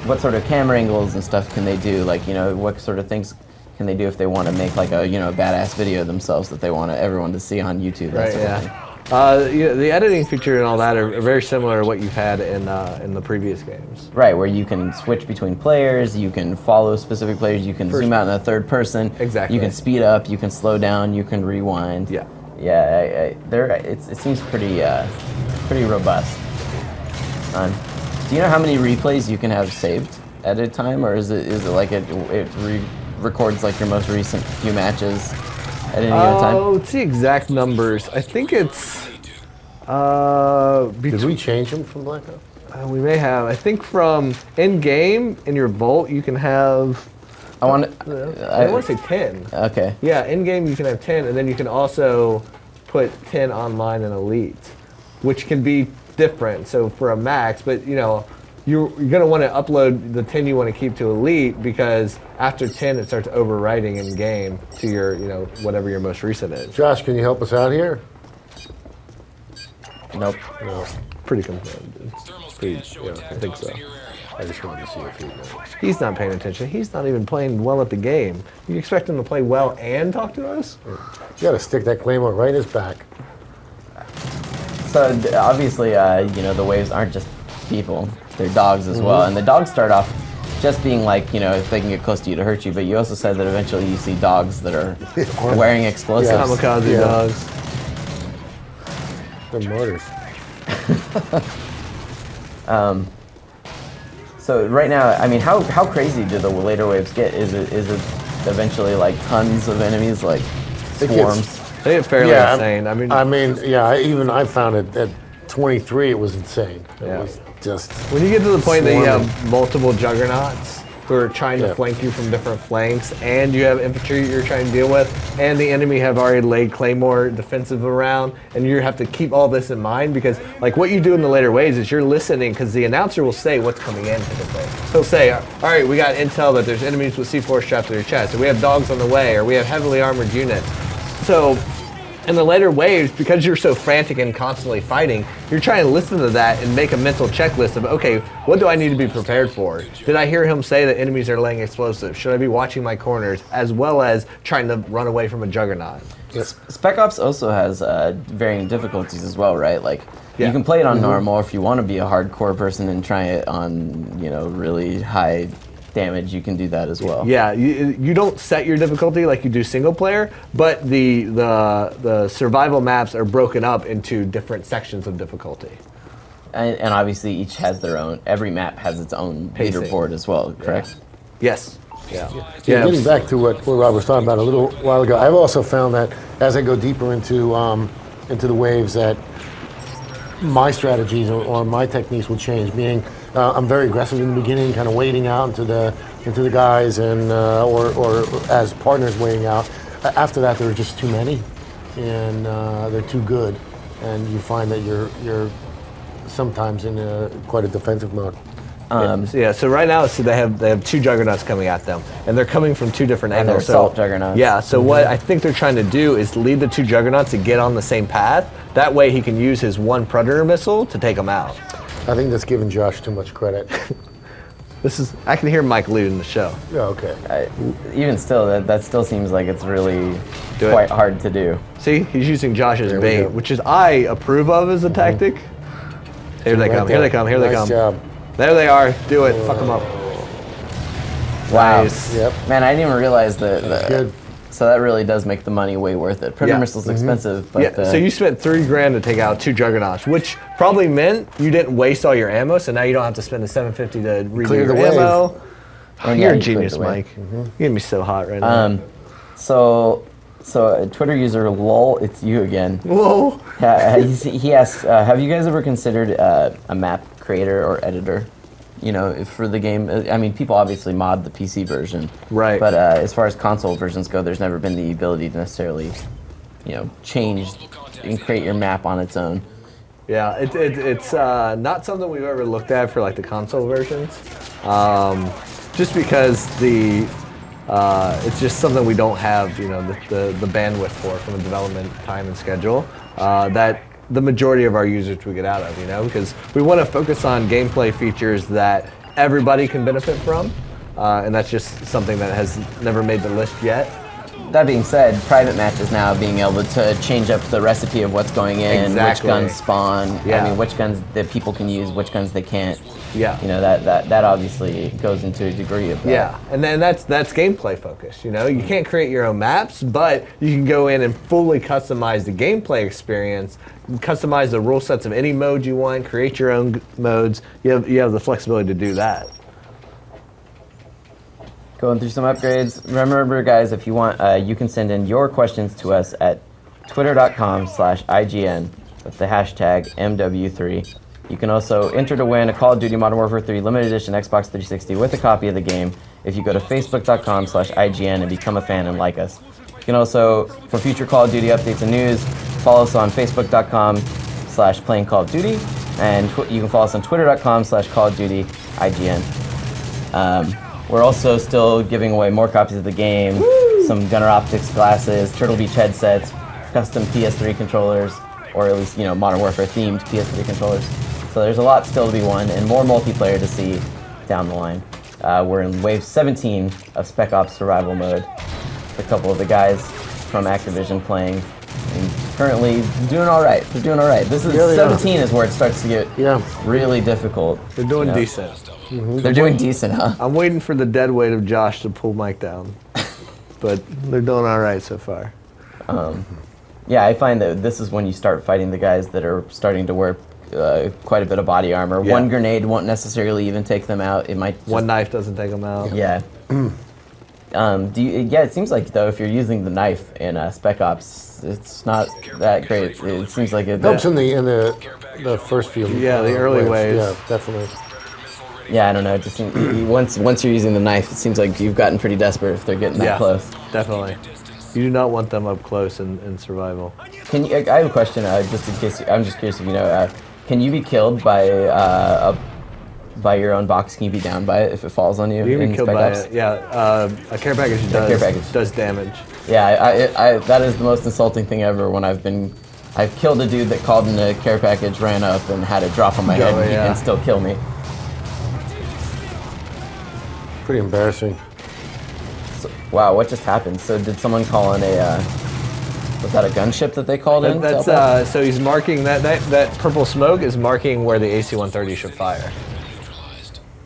what sort of camera angles and stuff can they do? Like, what sort of things can they do if they want to make like a, a badass video themselves that they want everyone to see on YouTube? Right, yeah. The editing feature and all that are very similar to what you've had in the previous games. Right, where you can switch between players, you can follow specific players, you can zoom out in the third person. Exactly. You can speed up, you can slow down, you can rewind. Yeah. Yeah, it seems pretty robust. Do you know how many replays you can have saved at a time, or is it like it records like your most recent few matches? At any given time? Let's see exact numbers. I think it's. Did we change them from Black Ops? We may have. I think from in game in your vault you can have. I want to say 10. Okay. Yeah, in game you can have 10, and then you can also put 10 online in Elite, which can be different. So for a max, but you're going to want to upload the 10 you want to keep to Elite, because after 10 it starts overwriting in game to your, whatever your most recent is. Josh, can you help us out here? Nope. No. Pretty confirmed. I think so. I just wanted to see if he knows. He's not paying attention. He's not even playing well at the game. You expect him to play well and talk to us? You got to stick that claymore right in his back. So obviously, the waves aren't just people; they're dogs as well. And the dogs start off just being like, you know, if they can get close to you to hurt you, but you also said that eventually you see dogs that are wearing explosives. Yeah. Kamikaze dogs. They're mortars. So right now, I mean, how crazy do the later waves get? Is it eventually like tons of enemies, like swarms? They get fairly insane. I mean, yeah. I found it at 23. It was insane. It was just when you get to the point that you swarming. have multiple juggernauts who are trying to flank you from different flanks, and you have infantry you're trying to deal with, and the enemy have already laid claymore defensive around, and you have to keep all this in mind because, like, what you do in the later waves is you're listening because the announcer will say what's coming in typically. He'll say, all right, we got intel that there's enemies with C4 strapped to their chest, or we have dogs on the way, or we have heavily armored units. So in the later waves, because you're so frantic and constantly fighting, you're trying to listen to that and make a mental checklist of, okay, what do I need to be prepared for? Did I hear him say that enemies are laying explosives? Should I be watching my corners, as well as trying to run away from a juggernaut? Spec Ops also has varying difficulties as well, right? Like, you can play it on normal if you want to be a hardcore person and try it on, you know, really high damage, you can do that as well. Yeah, you don't set your difficulty like you do single player, but the survival maps are broken up into different sections of difficulty. Mm-hmm. And obviously each has their own, every map has its own Pacing. leaderboard as well, correct? Yes. Yeah. Getting back to what Rob was talking about a little while ago, I've also found that as I go deeper into the waves, that my strategies or my techniques will change. Meaning, I'm very aggressive in the beginning, kind of wading out into the guys, and or as partners wading out. After that, there are just too many, and they're too good, and you find that you're sometimes in quite a defensive mode. So right now, they have two juggernauts coming at them, and they're coming from two different And they're angles. assault juggernauts. Yeah. So what I think they're trying to do is lead the two juggernauts to get on the same path. That way, he can use his one predator missile to take them out. I think that's giving Josh too much credit. I can hear Mike Lute in the show. Yeah, okay. Even still, that still seems like it's really quite hard to do. See, he's using Josh's There we bait, go. which is I approve of as a tactic. Here they Right come. there. Here they come. Here they Nice come. job. There they are. Do it. Fuck them up. Wow. Nice. Yep. Man, I didn't even realize that. Good. So that really does make the money way worth it. Predator missile's expensive, but Yeah, so you spent $3,000 to take out two juggernauts, which probably meant you didn't waste all your ammo, so now you don't have to spend the $750 to redo Clear your the wave. ammo. And You're yeah, a you genius, cleared the way. Mike. You're gonna be so hot right now. So Twitter user lol, it's you again. Whoa. He asks, have you guys ever considered a map creator or editor? You know, for the game. I mean, people obviously mod the PC version, Right. But as far as console versions go, there's never been the ability to necessarily, you know, change and create your map on its own. Yeah, it's not something we've ever looked at for like the console versions, just because it's just something we don't have, you know, the bandwidth for from a development time and schedule that the majority of our users would get out of, you know, because we want to focus on gameplay features that everybody can benefit from, and that's just something that has never made the list yet. That being said, private matches now being able to change up the recipe of what's going in, Exactly. which guns spawn, Yeah. I mean, which guns that people can use, which guns they can't. Yeah. You know, that obviously goes into a degree of that. Yeah, and then that's gameplay focused. You know, you can't create your own maps, but you can go in and fully customize the gameplay experience, customize the rule sets of any mode you want, create your own modes. You have the flexibility to do that. Going through some upgrades. Remember, guys, if you want, you can send in your questions to us at twitter.com/IGN with the hashtag MW3. You can also enter to win a Call of Duty Modern Warfare 3 limited edition Xbox 360 with a copy of the game if you go to facebook.com/IGN and become a fan and like us. You can also, for future Call of Duty updates and news, follow us on facebook.com/playing Call of Duty, and you can follow us on twitter.com/Call of Duty IGN. We're also still giving away more copies of the game, some Gunner Optics glasses, Turtle Beach headsets, custom PS3 controllers, or at least, you know, Modern Warfare themed PS3 controllers. So there's a lot still to be won, and more multiplayer to see down the line. We're in Wave 17 of Spec Ops Survival Mode. A couple of the guys from Activision playing, and currently doing all right. They're doing all right. This is 17 is where it starts to get really difficult. They're doing you know. decent. They're doing decent, huh? I'm waiting for the dead weight of Josh to pull Mike down. But they're doing all right so far. Yeah, I find that this is when you start fighting the guys that are starting to wear quite a bit of body armor. Yeah. One grenade won't necessarily even take them out. It might just, One knife doesn't take them out. Yeah. It seems like, though, if you're using the knife in Spec Ops, it's not that great. It seems like it helps in the first few. Yeah, the early waves. Yeah, definitely. Yeah, I don't know. It just seems, once you're using the knife, it seems like you've gotten pretty desperate if they're getting that close. Definitely. You do not want them up close in survival. Can you? I have a question, just in case. I'm just curious if you know. Can you be killed by your own box? Can you be down by it if it falls on you? You can be killed Spec by Ops? it. Yeah, a care package does damage. Yeah, that is the most insulting thing ever. When I've killed a dude that called in a care package, ran up, and had it drop on my head and still kill me. Pretty embarrassing. So, wow, what just happened? So did someone call in a? Was that a gunship that they called in? That's so he's marking that purple smoke is marking where the AC-130 should fire.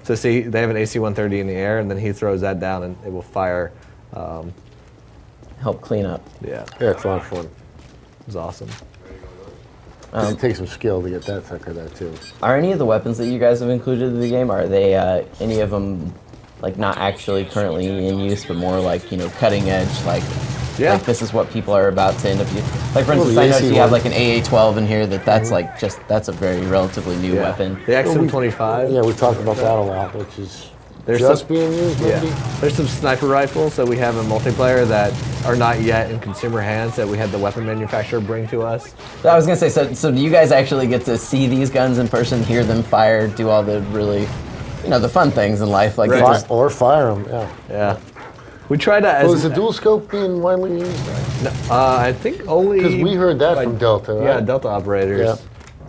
So see, they have an AC-130 in the air, and then he throws that down, and it will fire. Help clean up. Yeah, it's a lot of fun. it was awesome. It takes some skill to get that sucker there too. Are any of the weapons that you guys have included in the game, are they any of them like not actually currently in use, but more like, cutting edge, like this is what people are about to end up using? Like, for instance, I noticed you have like an AA-12 in here. That's like that's a very relatively new weapon. The XM25. Yeah, we've talked about that a lot, which is being used, maybe. Yeah. There's some sniper rifles that we have in multiplayer that are not yet in consumer hands that we had the weapon manufacturer bring to us. I was gonna say, so do you guys actually get to see these guns in person, hear them fire, do all the really, the fun things in life, like or fire them? Yeah. We try to. Is the dual scope being widely used? No, I think only because we heard that from Delta. Right? Yeah, Delta operators.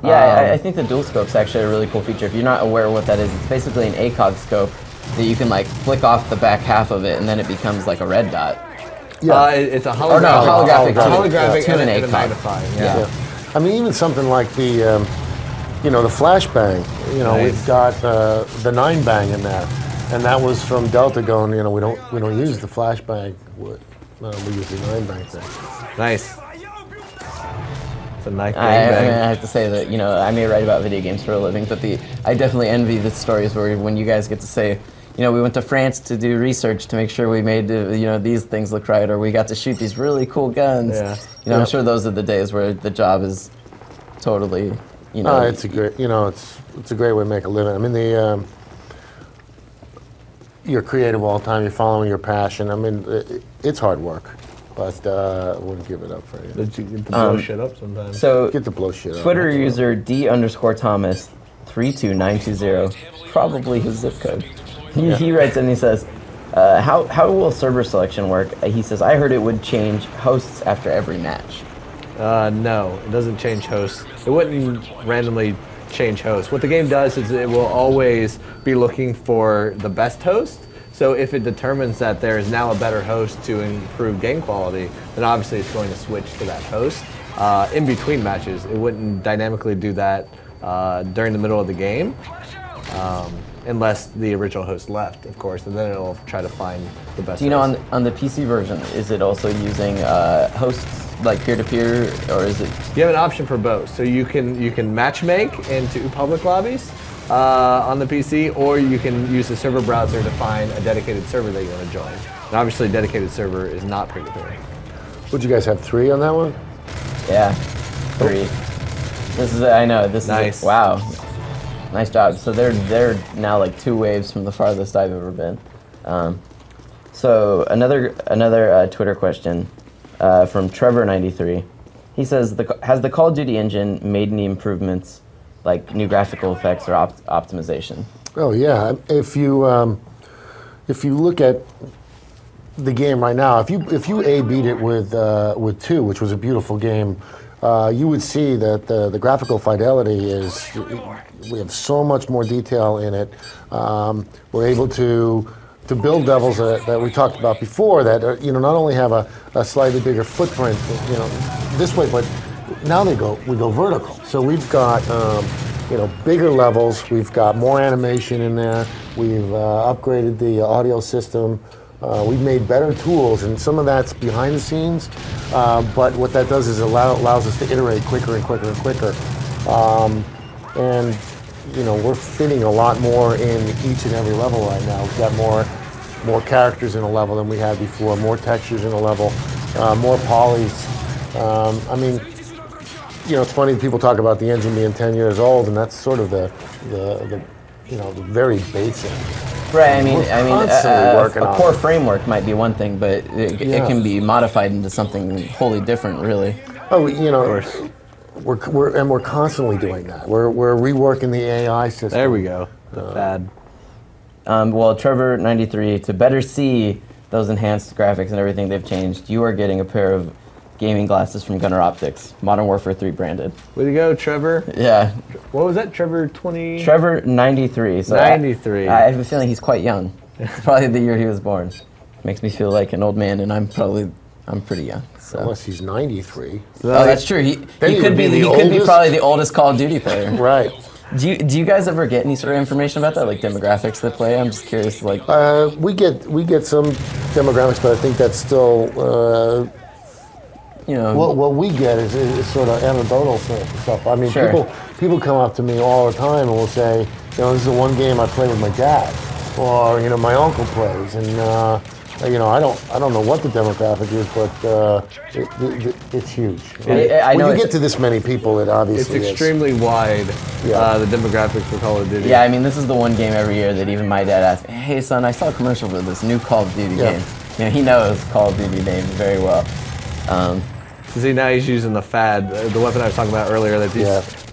Yeah, I think the dual scope's actually a really cool feature. If you're not aware of what that is, it's basically an ACOG scope that you can like flick off the back half of it, and then it becomes like a red dot. Yeah, it's a holographic. Holographic to an and ACOG. magnifying. Yeah. I mean, even something like the, the flashbang. We've got the 9-bang in that, and that was from Delta going. We don't use the flashbang. We use the 9-bang thing. Nice. It's a nice I have to say that I may write about video games for a living, but I definitely envy the stories where when you guys get to say, we went to France to do research to make sure we made these things look right, or we got to shoot these really cool guns. Yeah. I'm sure those are the days where the job is totally. It's a great it's a great way to make a living. I mean you're creative all the time. You're following your passion. I mean it's hard work. But I wouldn't give it up for you. But you get to blow shit up sometimes. So get to blow shit up. Twitter user D_Thomas 32920, probably his zip code. He writes in and he says, how will server selection work? He says, I heard it would change hosts after every match. No, it doesn't change hosts. It wouldn't randomly change hosts. What the game does is it will always be looking for the best host. So if it determines that there is now a better host to improve game quality, then obviously it's going to switch to that host. In between matches, it wouldn't dynamically do that during the middle of the game, unless the original host left, of course, and then it'll try to find the best host. Do you know on the PC version, is it also using hosts like peer-to-peer, or is it? You have an option for both. So you can match make into public lobbies on the PC, or you can use the server browser to find a dedicated server that you want to join. And obviously, a dedicated server is not peer-to-peer. Would you guys have 3 on that one? Yeah, 3. This is nice. Wow, nice job. So they're now like 2 waves from the farthest I've ever been. So another Twitter question from Trevor93. He says, has the Call of Duty engine made any improvements, like new graphical effects or optimization? Oh yeah, if you look at the game right now, if you A/B'd it with 2, which was a beautiful game, you would see that the graphical fidelity is, we have so much more detail in it. We're able to build levels that we talked about before that not only have a slightly bigger footprint this way, but now we go vertical. So we've got bigger levels. We've got more animation in there. We've upgraded the audio system. We've made better tools, and some of that's behind the scenes. But what that does is allows us to iterate quicker and quicker and quicker. And we're fitting a lot more in each and every level right now. We've got more characters in a level than we had before, more textures in a level, more polys. I mean, it's funny people talk about the engine being 10 years old, and that's sort of the very basic. Right. I mean, a core it. framework might be one thing, but it can be modified into something wholly different, really. Oh, of course. We're constantly doing that. We're reworking the AI system. There we go. The fad. Well, Trevor93, to better see those enhanced graphics and everything they've changed, you are getting a pair of gaming glasses from Gunnar Optics, Modern Warfare 3 branded. Way to go, Trevor. Yeah. What was that, Trevor 20? Trevor 93. So 93. I have a feeling he's quite young. It's probably the year he was born. Makes me feel like an old man, and I'm pretty young. So. Unless he's 93. Oh, that's true. He could be probably the oldest Call of Duty player. Right. Do you guys ever get any sort of information about that, like demographics that play? I'm just curious, like. We get some demographics, but I think that's still. What we get is sort of anecdotal stuff. I mean, sure. people come up to me all the time and will say, this is the one game I play with my dad, or my uncle plays, and I don't know what the demographic is, but it's huge. I know when you get to this many people, it obviously it's extremely wide. The demographic for Call of Duty. Yeah, I mean, this is the one game every year that even my dad asks me, "Hey, son, I saw a commercial for this new Call of Duty game." He knows Call of Duty names very well. See, now he's using the fad, the weapon I was talking about earlier, that these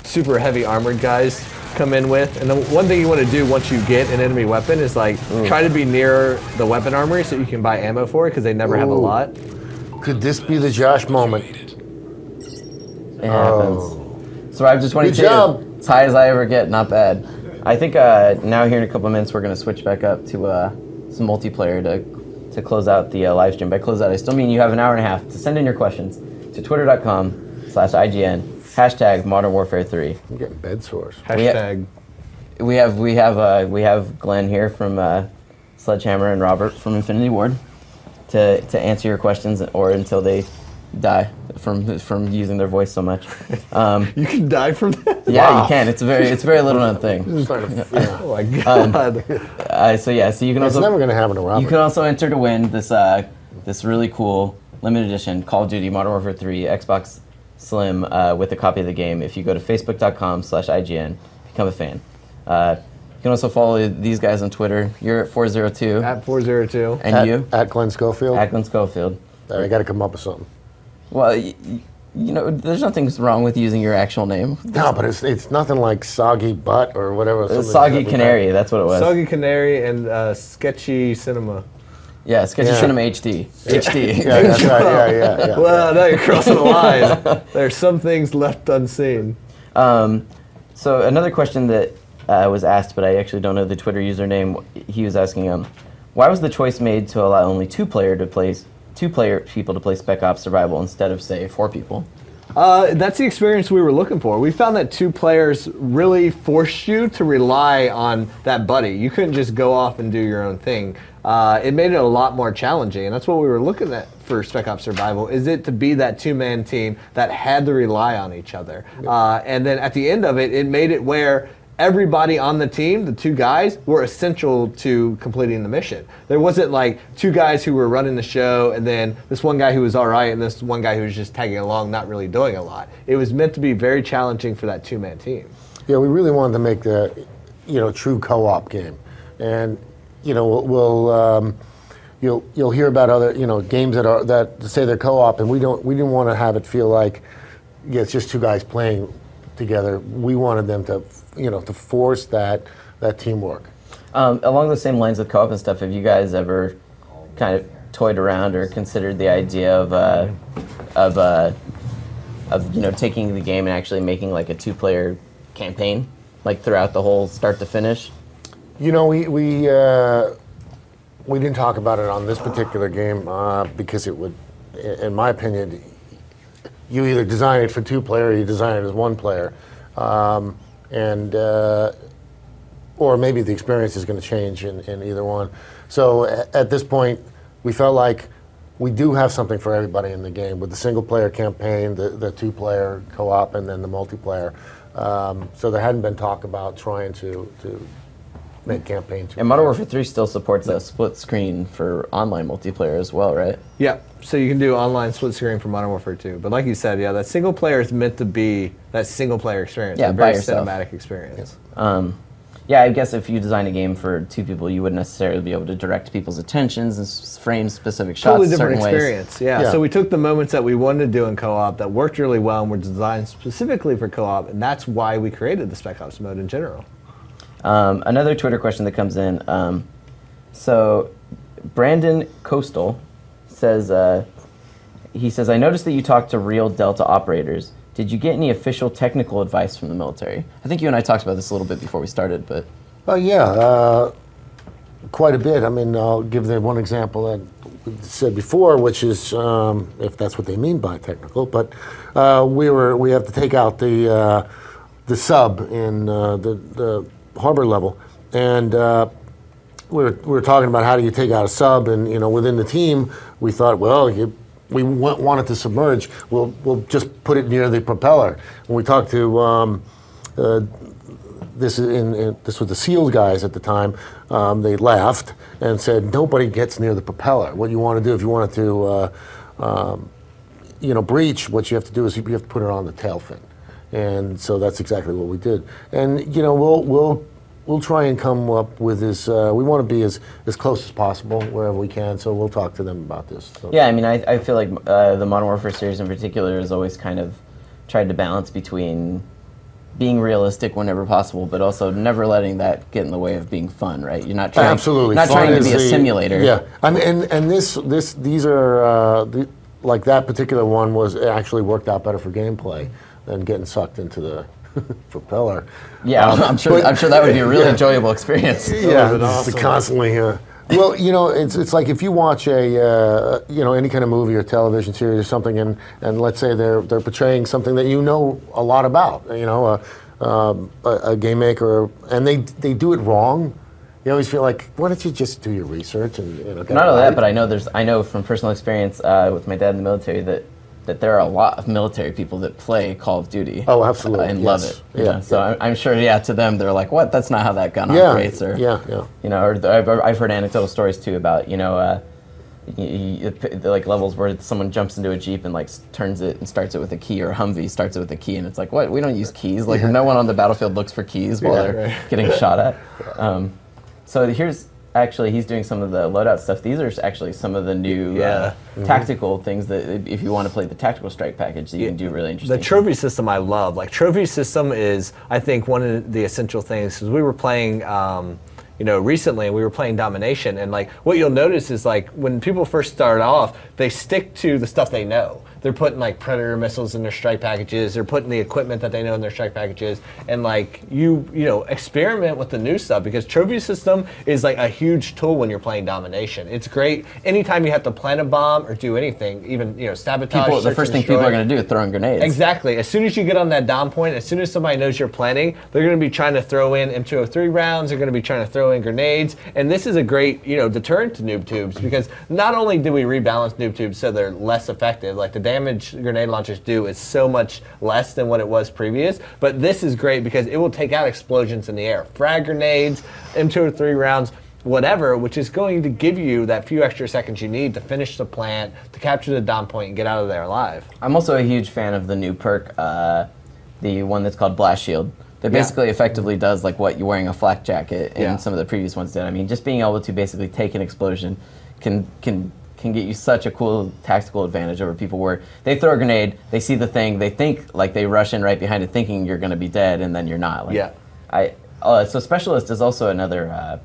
super heavy armored guys come in with. And the one thing you want to do once you get an enemy weapon is try to be near the weapon armory so you can buy ammo for it, because they never have a lot. Could this be the Josh moment? It happens. Survived to 22. Good job. As high as I ever get, not bad. I think now here in a couple of minutes we're going to switch back up to some multiplayer to close out the live stream. By close out, I still mean you have an hour and a half to send in your questions to twitter.com/IGN, hashtag Modern Warfare 3. I'm getting bed sores. Hashtag. We have Glenn here from Sledgehammer and Robert from Infinity Ward to answer your questions, or until they die from using their voice so much. You can die from that? Yeah, you can. It's a very little known thing. Oh my god. So you can also. It's never going to happen to Robert. You can also enter to win this really cool limited edition Call of Duty Modern Warfare 3 Xbox Slim with a copy of the game if you go to facebook.com/IGN, become a fan. You can also follow these guys on Twitter. You're at 402. At 402. And you? At Glenn Schofield. At Glenn Schofield. I got to come up with something. Well, there's nothing wrong with using your actual name. No, but it's nothing like Soggy Butt or whatever. Soggy Canary, that's what it was. Soggy Canary and Sketchy Cinema. Yeah, Sketchy Cinema HD. HD. Yeah, that's right. Yeah. Well, now you're crossing the line. There's some things left unseen. So another question that was asked, but I actually don't know the Twitter username. He was asking, why was the choice made to allow only two player people to play Spec Ops Survival instead of, say, 4 people? That's the experience we were looking for. We found that 2 players really forced you to rely on that buddy. You couldn't just go off and do your own thing. It made it a lot more challenging, and that's what we were looking at for Spec Ops Survival, is it to be that 2-man team that had to rely on each other. And then at the end of it, it made it where everybody on the team, the 2 guys, were essential to completing the mission. There wasn't like 2 guys who were running the show and then this one guy who was all right and this one guy who was just tagging along, not really doing a lot. It was meant to be very challenging for that 2-man team. Yeah, we really wanted to make the, true co-op game. And, you'll hear about other, games that say they're co-op, and we didn't want to have it feel like, it's just 2 guys playing together. We wanted them to, to force that teamwork. Along the same lines of co-op and stuff, have you guys ever kind of toyed around or considered the idea of taking the game and actually making like a 2-player campaign, like throughout the whole start to finish? We didn't talk about it on this particular game because it would, in my opinion, you either design it for 2 player or you design it as 1 player. and or maybe the experience is going to change in either one. So at this point, we felt like we do have something for everybody in the game with the single-player campaign, the two-player co-op, and then the multiplayer. So there hadn't been talk about trying to make campaign. And Modern Warfare 3 still supports a split screen for online multiplayer as well, right? Yeah, so you can do online split screen for Modern Warfare 2. But like you said, yeah, that single player is meant to be that single player experience. Yeah, a by very yourself. cinematic experience. Yeah, I guess if you design a game for two people, you wouldn't necessarily be able to direct people's attentions and frame specific shots Totally different certain experience. ways. Yeah. So we took the moments that we wanted to do in co-op that worked really well and were designed specifically for co-op, and that's why we created the Spec Ops mode in general. Another Twitter question that comes in. So Brandon Coastal says, he says, I noticed that you talked to real Delta operators. Did you get any official technical advice from the military? I think you and I talked about this a little bit before we started, but... Yeah, quite a bit. I mean, I'll give them one example that we said before, which is, if that's what they mean by technical, but we have to take out the sub in the harbor level, and we were talking about how do you take out a sub, and within the team we thought, well, we wanted to submerge. We'll just put it near the propeller. When we talked to this was the SEALs guys at the time, they laughed and said nobody gets near the propeller. What you want to do if you wanted to breach, what you have to do is you have to put it on the tail fin. And so that's exactly what we did. And we'll try and come up with this. We want to be as close as possible wherever we can. So we'll talk to them about this. So. Yeah, I mean, I feel like the Modern Warfare series in particular has always kind of tried to balance between being realistic whenever possible, but also never letting that get in the way of being fun. Right? You're not trying. Absolutely. Not trying to be a simulator. Yeah. I mean, and these are like that particular one was actually worked out better for gameplay than getting sucked into the propeller. Yeah, I'm sure that would be a really enjoyable experience. Yeah, awesome. Constantly. Well, it's like if you watch a any kind of movie or television series or something, and let's say they're portraying something that you know a lot about, a game maker, and they do it wrong. You always feel like, why don't you just do your research and Not only that, but I know from personal experience with my dad in the military that there are a lot of military people that play Call of Duty. Oh, absolutely. And love it. Yeah. So I'm sure, to them, they're like, what? That's not how that gun operates. Or, or I've heard anecdotal stories, too, about, like levels where someone jumps into a Jeep and like turns it and starts it with a key, or a Humvee starts it with a key, and it's like, what? We don't use keys. Like, no one on the battlefield looks for keys while they're getting shot at. So here's... Actually, he's doing some of the loadout stuff. These are actually some of the new tactical things that, if you want to play the tactical strike package, that you can do really interesting. The trophy system I love. Like, trophy system is, I think, one of the essential things. Because we were playing, recently, we were playing Domination, and like what you'll notice is like when people first start off, they stick to the stuff they know. They're putting like Predator missiles in their strike packages. They're putting the equipment that they know in their strike packages. And like experiment with the new stuff, because trophy system is like a huge tool when you're playing Domination. It's great anytime you have to plant a bomb or do anything, even sabotage. The first thing people are going to do is throwing grenades. Exactly. As soon as you get on that down point, as soon as somebody knows you're planning, they're going to be trying to throw in M203 rounds. They're going to be trying to throw in grenades. And this is a great deterrent to noob tubes, because not only do we rebalance noob tubes so they're less effective, like the damage grenade launchers do is so much less than what it was previous, but this is great because it will take out explosions in the air. Frag grenades, M203 rounds, whatever, which is going to give you that few extra seconds you need to finish the plant, to capture the down point and get out of there alive. I'm also a huge fan of the new perk, the one that's called Blast Shield. That basically effectively does like what you're wearing a flak jacket and some of the previous ones did. I mean, just being able to basically take an explosion can get you such a cool tactical advantage over people where they throw a grenade, they see the thing, they think like they rush in right behind it thinking you're going to be dead, and then you're not. So Specialist is also another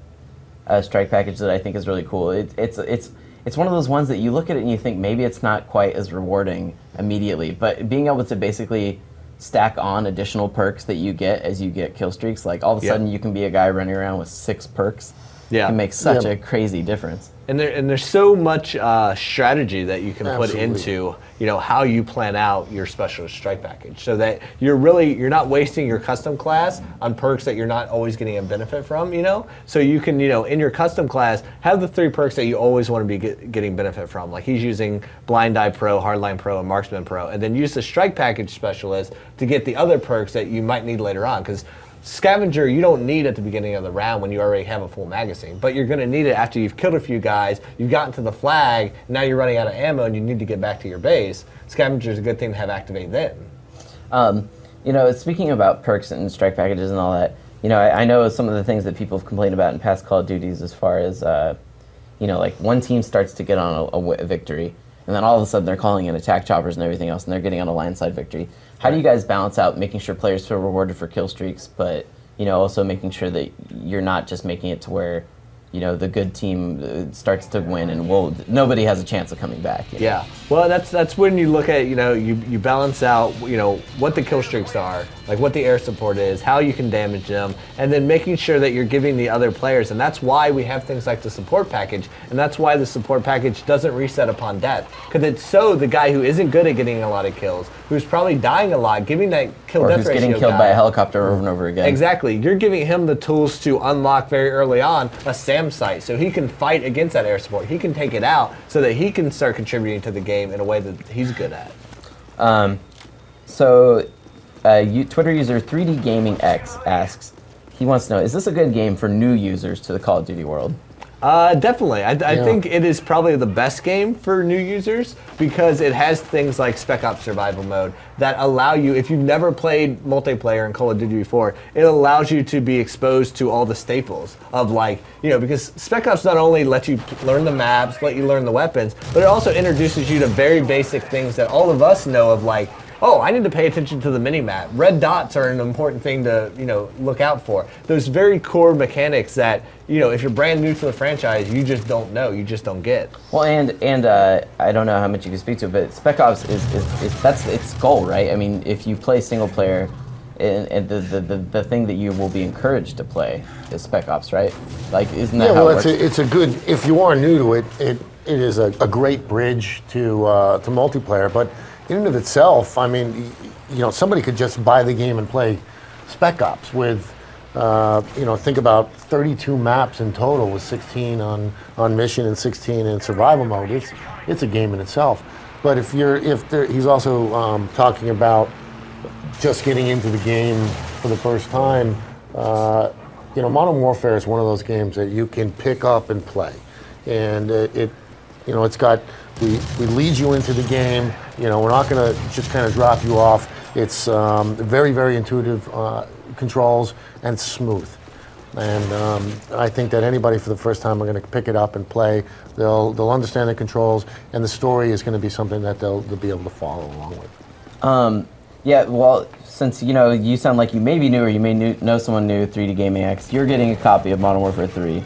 strike package that I think is really cool. It's one of those ones that you look at it and you think maybe it's not quite as rewarding immediately, but being able to basically stack on additional perks that you get as you get kill streaks, like all of a sudden you can be a guy running around with 6 perks. Can make such a crazy difference. And there's so much strategy that you can put into how you plan out your specialist strike package, so that you're not wasting your custom class on perks that you're not always getting a benefit from. So you can in your custom class have the 3 perks that you always want to be getting benefit from. Like he's using Blind Eye Pro, Hardline Pro, and Marksman Pro, and then use the strike package specialist to get the other perks that you might need later on. Because Scavenger, you don't need at the beginning of the round when you already have a full magazine, but you're going to need it after you've killed a few guys, you've gotten to the flag, now you're running out of ammo and you need to get back to your base. Scavenger is a good thing to have activate then. Speaking about perks and strike packages and all that, I know some of the things that people have complained about in past Call of Duties as far as, like one team starts to get on a victory, and then all of a sudden they're calling in attack choppers and everything else, and they're getting on a line side victory. How do you guys balance out making sure players feel rewarded for kill streaks, but also making sure that you're not just making it to where the good team starts to win and nobody has a chance of coming back? Yeah, well, that's when you look at you balance out what the kill streaks are, like what the air support is, how you can damage them, and then making sure that you're giving the other players. And that's why we have things like the support package, and that's why the support package doesn't reset upon death, because it's so the guy who isn't good at getting a lot of kills, who's probably dying a lot, giving that kill death ratio, or who's getting killed by a helicopter over and over again. Exactly, you're giving him the tools to unlock very early on a SAM site, so he can fight against that air support. He can take it out so that he can start contributing to the game in a way that he's good at. Twitter user 3D Gaming X asks, he wants to know, is this a good game for new users to the Call of Duty world? Definitely. I think it is probably the best game for new users because it has things like Spec Ops Survival Mode that allow you, if you've never played multiplayer in Call of Duty before, it allows you to be exposed to all the staples of because Spec Ops not only lets you learn the maps, let you learn the weapons, but it also introduces you to very basic things that all of us know of, like, oh, I need to pay attention to the mini-map. Red dots are an important thing to, look out for. Those very core mechanics that, if you're brand new to the franchise, you just don't know, you just don't get. Well, and I don't know how much you can speak to it, but Spec Ops that's its goal, right? I mean, if you play single player, and the thing that you will be encouraged to play is Spec Ops, right? Like, isn't that how it works? It's a good, if you are new to it, it is a great bridge to multiplayer, but in and of itself, I mean, somebody could just buy the game and play Spec Ops with, think about 32 maps in total with 16 on mission and 16 in survival mode. It's a game in itself. But he's also talking about just getting into the game for the first time. Modern Warfare is one of those games that you can pick up and play, and it's got. We lead you into the game. We're not going to just kind of drop you off. It's very, very intuitive controls and smooth. And I think that anybody for the first time are going to pick it up and play. They'll understand the controls, and the story is going to be something that they'll be able to follow along with. Yeah, well, since you sound like you may be new or you may know someone new, 3D Gaming X, you're getting a copy of Modern Warfare 3.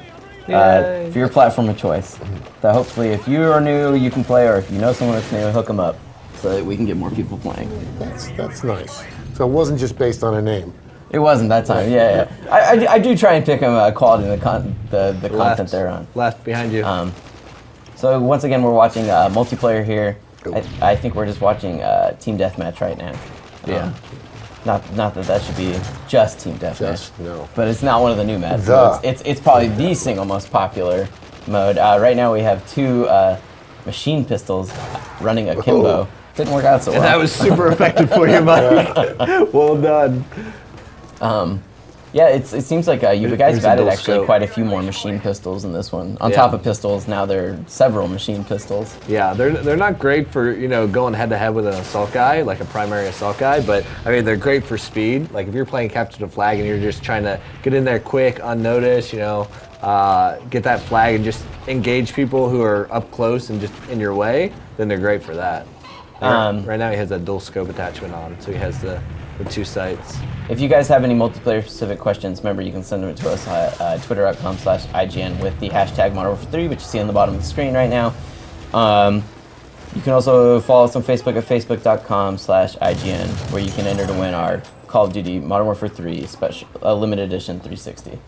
For your platform of choice. So hopefully if you are new, you can play, or if you know someone that's new, hook them up so that we can get more people playing. That's nice. So it wasn't just based on a name. It wasn't that time, yeah. I do try and pick them quality in the content they're on. Left, behind you. So once again, we're watching multiplayer here. I think we're just watching Team Deathmatch right now. Yeah. Not that should be just Team Deathmatch. No. But it's not one of the new maps. So it's probably the single most popular mode. Right now we have 2 machine pistols running akimbo. Didn't work out so well. And that was super effective for you, Mike. Well done. Yeah, it seems like you guys have added actually quite a few more machine pistols in this one. On top of pistols, now there are several machine pistols. Yeah, they're not great for going head to head with an assault guy, like a primary assault guy, but I mean they're great for speed. Like if you're playing capture the flag and you're just trying to get in there quick, unnoticed, get that flag and just engage people who are up close and just in your way, then they're great for that. Right now he has a dual scope attachment on, so he has the 2 sights. If you guys have any multiplayer-specific questions, remember you can send them to us at twitter.com/IGN with the hashtag ModernWarfare3, which you see on the bottom of the screen right now. You can also follow us on Facebook at facebook.com/IGN, where you can enter to win our Call of Duty Modern Warfare 3 special limited edition 360.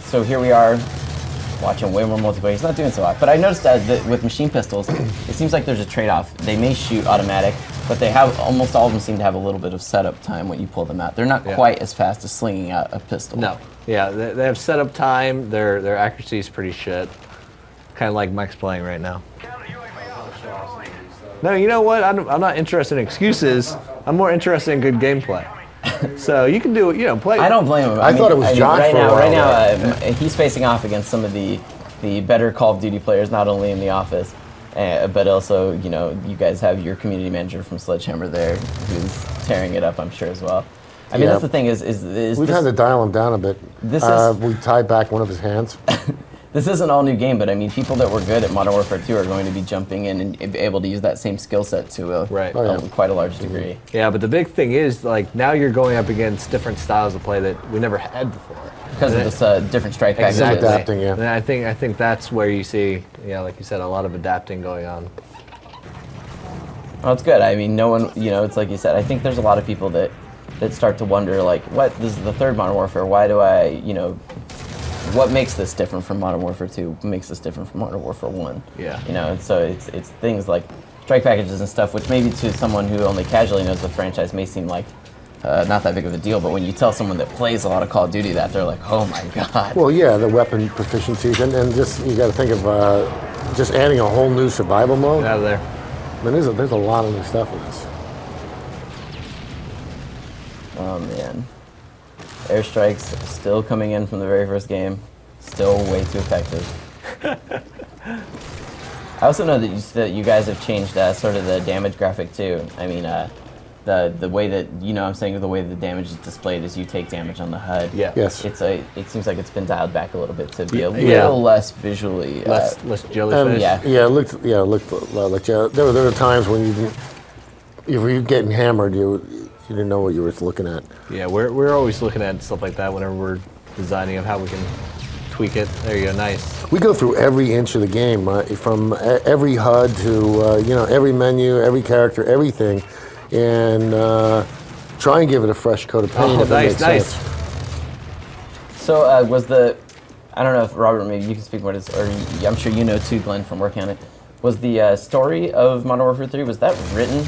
So here we are. watching way more multiplayer. He's not doing so hot. But I noticed that with machine pistols, it seems like there's a trade-off. They may shoot automatic, but they have almost all of them seem to have a little bit of setup time when you pull them out. They're not quite as fast as slinging out a pistol. No. Yeah, they have setup time. Their accuracy is pretty shit. Kind of like Mike's playing right now. No, you know what? I'm not interested in excuses. I'm more interested in good gameplay. So you can do it, play. I don't blame him. I thought it was Josh right for a now. while, Right now, he's facing off against some of the better Call of Duty players, not only in the office, but also, you guys have your community manager from Sledgehammer there, who's tearing it up, I'm sure, as well. I mean, that's the thing is we've had to dial him down a bit. We tied back one of his hands. This is an all-new game, but I mean, people that were good at Modern Warfare 2 are going to be jumping in and able to use that same skill set to quite a large degree. Yeah, but the big thing is, like, now you're going up against different styles of play that we never had before. Because of this different strike packages. Exactly. Adapting, yeah. And I think that's where you see, like you said, a lot of adapting going on. Well, it's good. I mean, no one, it's like you said, I think there's a lot of people that start to wonder, like, this is the third Modern Warfare, why do I, what makes this different from Modern Warfare 2? What makes this different from Modern Warfare 1? Yeah. So it's things like strike packages and stuff, which maybe to someone who only casually knows the franchise may seem like not that big of a deal, but when you tell someone that plays a lot of Call of Duty that, they're like, oh my god. Well, yeah, the weapon proficiencies, and just, you got to think of just adding a whole new survival mode. Out of there. I mean, there's a lot of new stuff in this. Oh man. Airstrikes still coming in from the very first game. Still way too effective. I also know that you guys have changed sort of the damage graphic too. I mean, the way that I'm saying the way the damage is displayed is you take damage on the HUD. Yeah. Yes. It seems like it's been dialed back a little bit to be a little less visually less jellyfish. It looked like there were times when if you were getting hammered, you didn't know what you were looking at. Yeah, we're always looking at stuff like that whenever we're designing of how we can tweak it. There you go, nice. We go through every inch of the game, from every HUD to every menu, every character, everything, and try and give it a fresh coat of paint. If nice, it makes nice. sense. So I don't know if Robert, maybe you can speak more to this, or I'm sure you know too, Glenn, from working on it. Was the story of Modern Warfare 3, was that written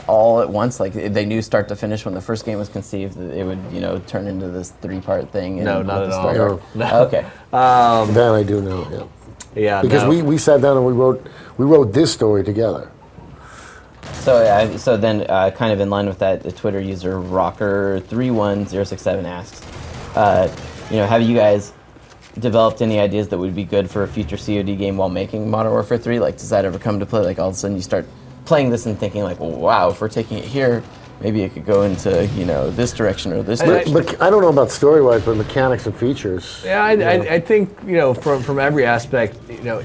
all at once? Like they knew start to finish when the first game was conceived that it would turn into this 3-part thing? No, not at all. No. Okay. That I do know, yeah. Yeah, because we sat down and we wrote this story together. So then, kind of in line with that, the Twitter user Rocker31067 asks, have you guys developed any ideas that would be good for a future COD game while making Modern Warfare 3? Like, does that ever come to play? Like, all of a sudden you start playing this and thinking, like, well, wow, if we're taking it here, maybe it could go into, this direction or this direction. But I don't know about story-wise, but mechanics and features. Yeah, I think, from every aspect,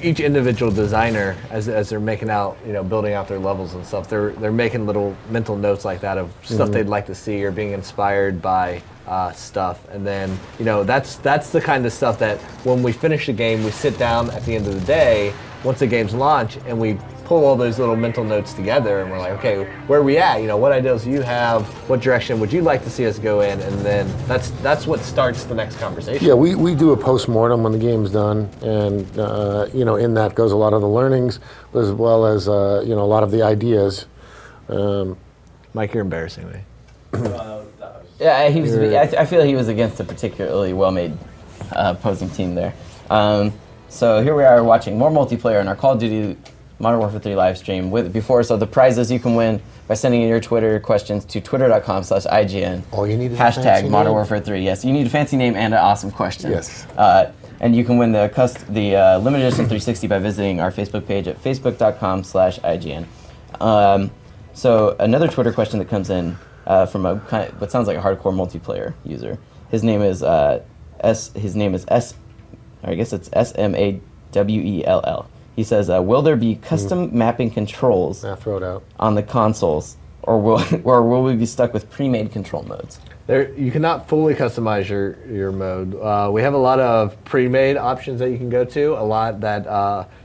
each individual designer, as they're making out, building out their levels and stuff, they're making little mental notes like that of stuff they'd like to see or being inspired by stuff. And then, that's the kind of stuff that when we finish the game, we sit down at the end of the day, once the game's launched, and we pull all those little mental notes together, and we're like, okay, where are we at? What ideas do you have? What direction would you like to see us go in? And then that's what starts the next conversation. Yeah, we do a post-mortem when the game's done, and in that goes a lot of the learnings, as well as a lot of the ideas. Mike, you're embarrassing me. Yeah, I feel he was against a particularly well-made opposing team there. So here we are watching more multiplayer in our Call of Duty Modern Warfare 3 live stream. So the prizes you can win by sending in your Twitter questions to twitter.com/IGN. All you need is hashtag Modern Warfare 3. Yes, you need a fancy name and an awesome question. Yes. And you can win the limited edition 360 by visiting our Facebook page at facebook.com/IGN. So another Twitter question that comes in from what sounds like a hardcore multiplayer user. His name is SMAWELL. He says, will there be custom mapping controls throw it out. on the consoles, or will we be stuck with pre-made control modes? You cannot fully customize your mode. We have a lot of pre-made options that you can go to. A lot that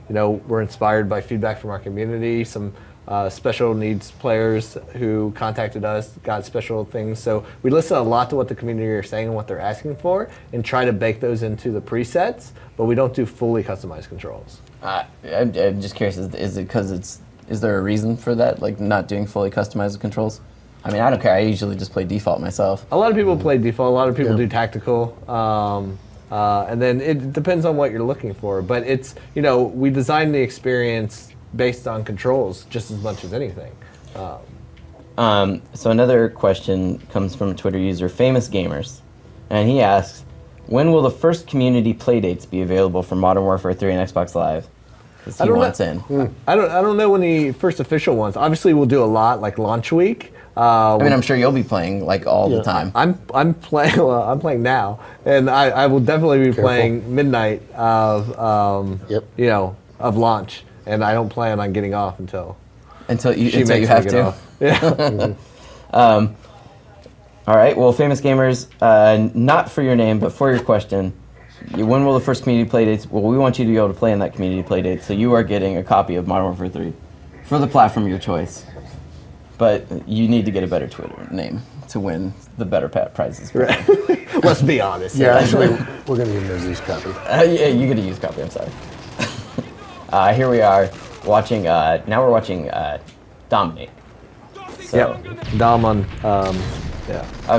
were inspired by feedback from our community. Some special needs players who contacted us, got special things. So we listen a lot to what the community are saying and what they're asking for, and try to bake those into the presets. But we don't do fully customized controls. I'm just curious. Is it because is there a reason for that? Like not doing fully customized controls? I mean, I don't care. I usually just play default myself. A lot of people play default. A lot of people do tactical. And then it depends on what you're looking for. But it's, we design the experience based on controls just as much as anything. So another question comes from a Twitter user, Famous Gamers. And he asks, when will the first community playdates be available for Modern Warfare 3 and Xbox Live? Because he wants in. I don't know when the first official ones. Obviously, we'll do a lot, like launch week. I mean, I'm sure you'll be playing like all the time. I'm playing. Well, I'm playing now, and I will definitely be playing midnight of of launch, and I don't plan on getting off until you have to. Yeah. All right. Well, Famous Gamers, not for your name, but for your question. When will the first community playdates? Well, we want you to be able to play in that community playdate, so you are getting a copy of Modern Warfare 3 for the platform of your choice. But you need to get a better Twitter name to win the better prizes. Right. Let's be honest. Yeah, actually, we're going to get a used copy. Yeah, you get a used copy, I'm sorry. Here we are watching, now we're watching Dominate. So, yep. Dom on,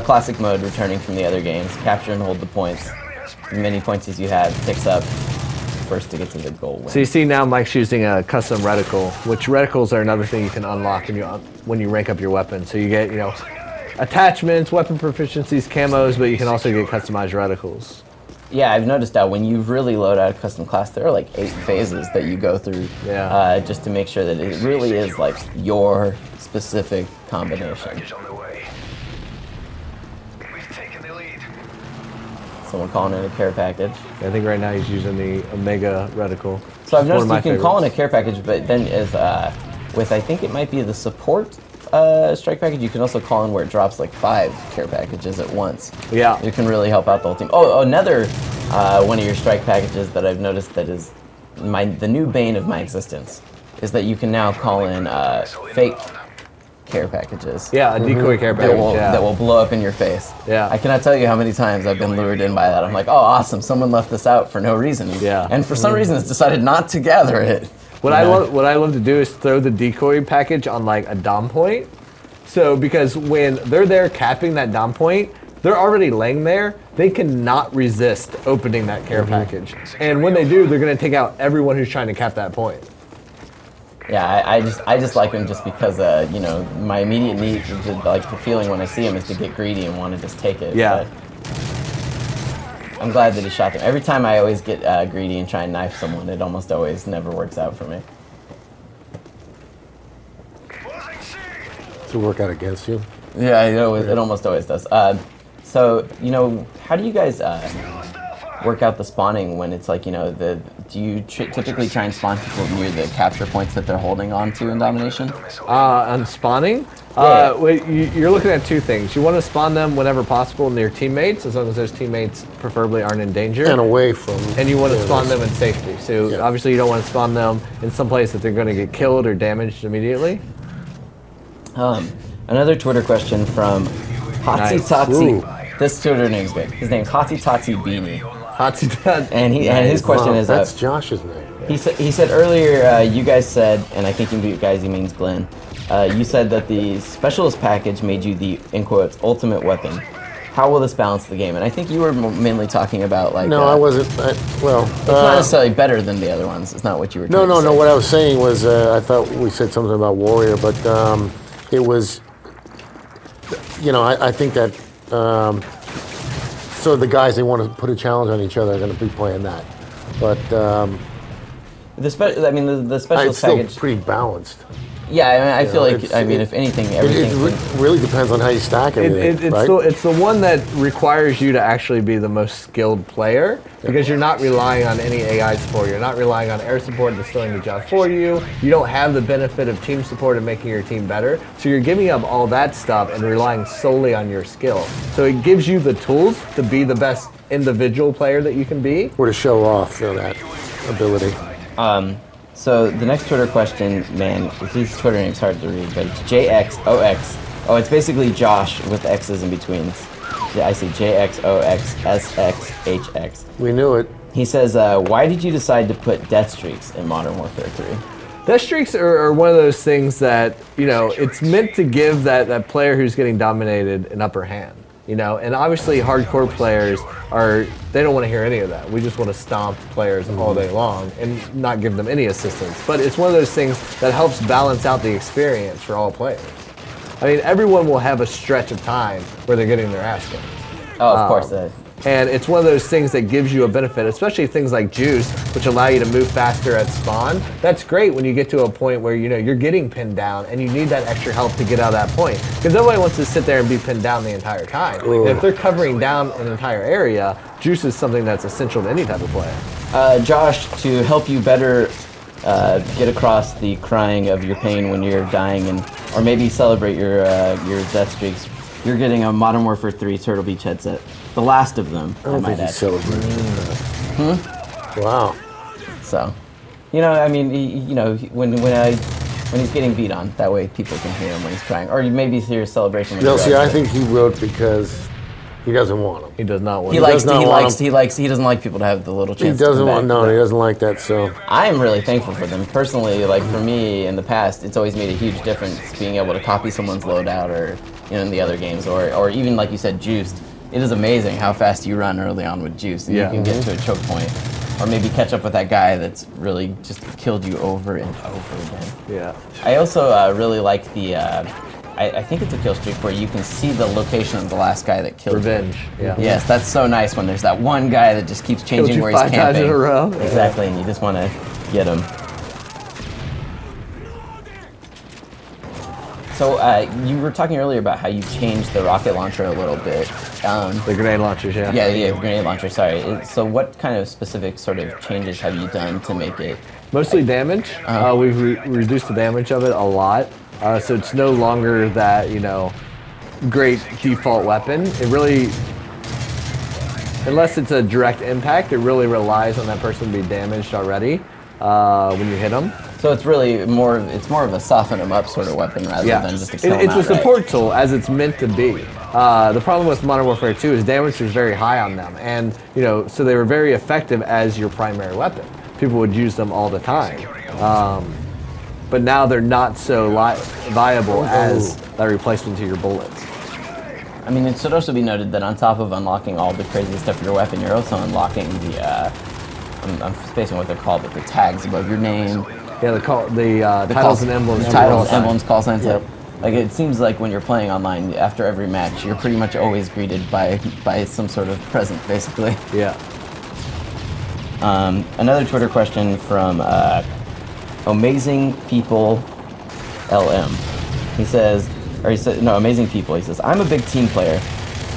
classic mode returning from the other games. Capture and hold the points. As many points as you have picks up first to get to the goal win. So you see now Mike's using a custom reticle, which reticles are another thing you can unlock when you rank up your weapon. So you get, attachments, weapon proficiencies, camos, but you can also get customized reticles. Yeah, I've noticed that when you really load out a custom class, there are like 8 phases that you go through just to make sure that it really is like your specific combination. Someone calling in a care package. I think right now he's using the Omega reticle. So I've noticed you can call in a care package, but then with I think it might be the support strike package, you can also call in where it drops like 5 care packages at once. Yeah. It can really help out the whole team. Oh, another one of your strike packages that I've noticed that is the new bane of my existence is that you can now call in fake care packages. Yeah, a decoy care package that will blow up in your face. Yeah. I cannot tell you how many times I've been lured in by that. I'm like, oh, awesome, someone left this out for no reason. Yeah. And for some reason, it's decided not to gather it. What I love to do is throw the decoy package on like a dom point. So because when they're there capping that dom point, they're already laying there. They cannot resist opening that care package. And when they do, they're going to take out everyone who's trying to cap that point. Yeah, I just like him just because my immediate need, like the feeling when I see him, is to get greedy and want to just take it. Yeah. But I'm glad that he shot them. Every time I always get greedy and try and knife someone, it almost always never works out for me. To work out against you? Yeah, I know it almost always does. So how do you guys work out the spawning when it's like, do you typically try and spawn people near the capture points that they're holding on to in Domination? On spawning? Yeah. You're looking at 2 things. You want to spawn them whenever possible near teammates, as long as those teammates preferably aren't in danger. And away from... And you want to spawn them in safety. So obviously you don't want to spawn them in some place that they're going to get killed or damaged immediately. Another Twitter question from Hatsi Tatsi. This Twitter name's good. His name's Hatsi Tatsi Beanie. And his question is... That's Josh's name. He said earlier, you guys said, and I think you guys, he means Glenn, you said that the specialist package made you the, in quotes, ultimate weapon. How will this balance the game? And I think you were mainly talking about like... No, I wasn't. It's not necessarily better than the other ones. It's not what you were trying to say. No. What I was saying was, I thought we said something about Warrior, but it was... I think that... so the guys, they want to put a challenge on each other, are going to be playing that. But... the specialist package... It's still pretty balanced. Yeah, I feel like, if anything, everything... It really depends on how you stack everything, right? It's the one that requires you to actually be the most skilled player, because you're not relying on any AI support. You're not relying on air support that's doing the job for you. You don't have the benefit of team support and making your team better. So you're giving up all that stuff and relying solely on your skill. So it gives you the tools to be the best individual player that you can be. Or to show off that ability. So the next Twitter question, man, his Twitter name's hard to read, but it's JXOX. Oh, it's basically Josh with X's in between. Yeah, I see JXOXSXHX. We knew it. He says, why did you decide to put death streaks in Modern Warfare 3? Death streaks are one of those things that, it's meant to give that player who's getting dominated an upper hand. And obviously hardcore players they don't want to hear any of that. We just want to stomp players all day long and not give them any assistance. But it's one of those things that helps balance out the experience for all players. I mean, everyone will have a stretch of time where they're getting their ass kicked. Oh, of course. And it's one of those things that gives you a benefit, especially things like Juice, which allow you to move faster at spawn. That's great when you get to a point where you're getting pinned down and you need that extra help to get out of that point. Because nobody wants to sit there and be pinned down the entire time. And if they're covering down an entire area, Juice is something that's essential to any type of player. Josh, to help you better get across the crying of your pain when you're dying, or maybe celebrate your death streaks, you're getting a Modern Warfare 3 Turtle Beach headset. The last of them, I don't think he's celebrating that. Wow. So, I mean, when he's getting beat on, that way people can hear him when he's crying. Or maybe hear a celebration. No, see, I think he wrote because he doesn't want him. He does not want him. He doesn't like people to have the little chance. He doesn't want, no, he doesn't like that, so. I am really thankful for them. Personally, like for me in the past, it's always made a huge difference being able to copy someone's loadout or, in the other games, or even like you said, Juiced. It is amazing how fast you run early on with Juice. And you can get to a choke point. Or maybe catch up with that guy that's really just killed you over and over again. Yeah. I also really like the, I think it's a kill streak where you can see the location of the last guy that killed Revenge. you. Yeah. Yes, that's so nice when there's that one guy that just keeps changing where he's camping. 5 times in a row. Exactly, and you just want to get him. So you were talking earlier about how you changed the rocket launcher a little bit. The grenade launchers, yeah. Yeah, grenade launcher, sorry. So what kind of specific sort of changes have you done to make it? Mostly damage. We've reduced the damage of it a lot. So it's no longer that, great default weapon. It really, unless it's a direct impact, it really relies on that person to be damaged already when you hit them. So it's really more of a soften them up sort of weapon rather than just a kill them It's a support tool as it's meant to be. The problem with Modern Warfare 2 is damage was very high on them, and so they were very effective as your primary weapon. People would use them all the time, but now they're not so viable as that replacement to your bullets. I mean, it should also be noted that on top of unlocking all the crazy stuff for your weapon, you're also unlocking the I'm spacing what they're called, but the tags above your name. Yeah, the titles and emblems. Titles, emblems, call signs. Yep. Like it seems like when you're playing online, after every match, you're pretty much always greeted by some sort of present, basically. Yeah. Another Twitter question from Amazing People LM. He says, Amazing People. He says, I'm a big team player.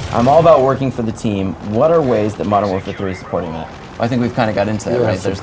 I'm all about working for the team. What are ways that Modern Warfare 3 is supporting that? I think we've kind of got into that, right? There's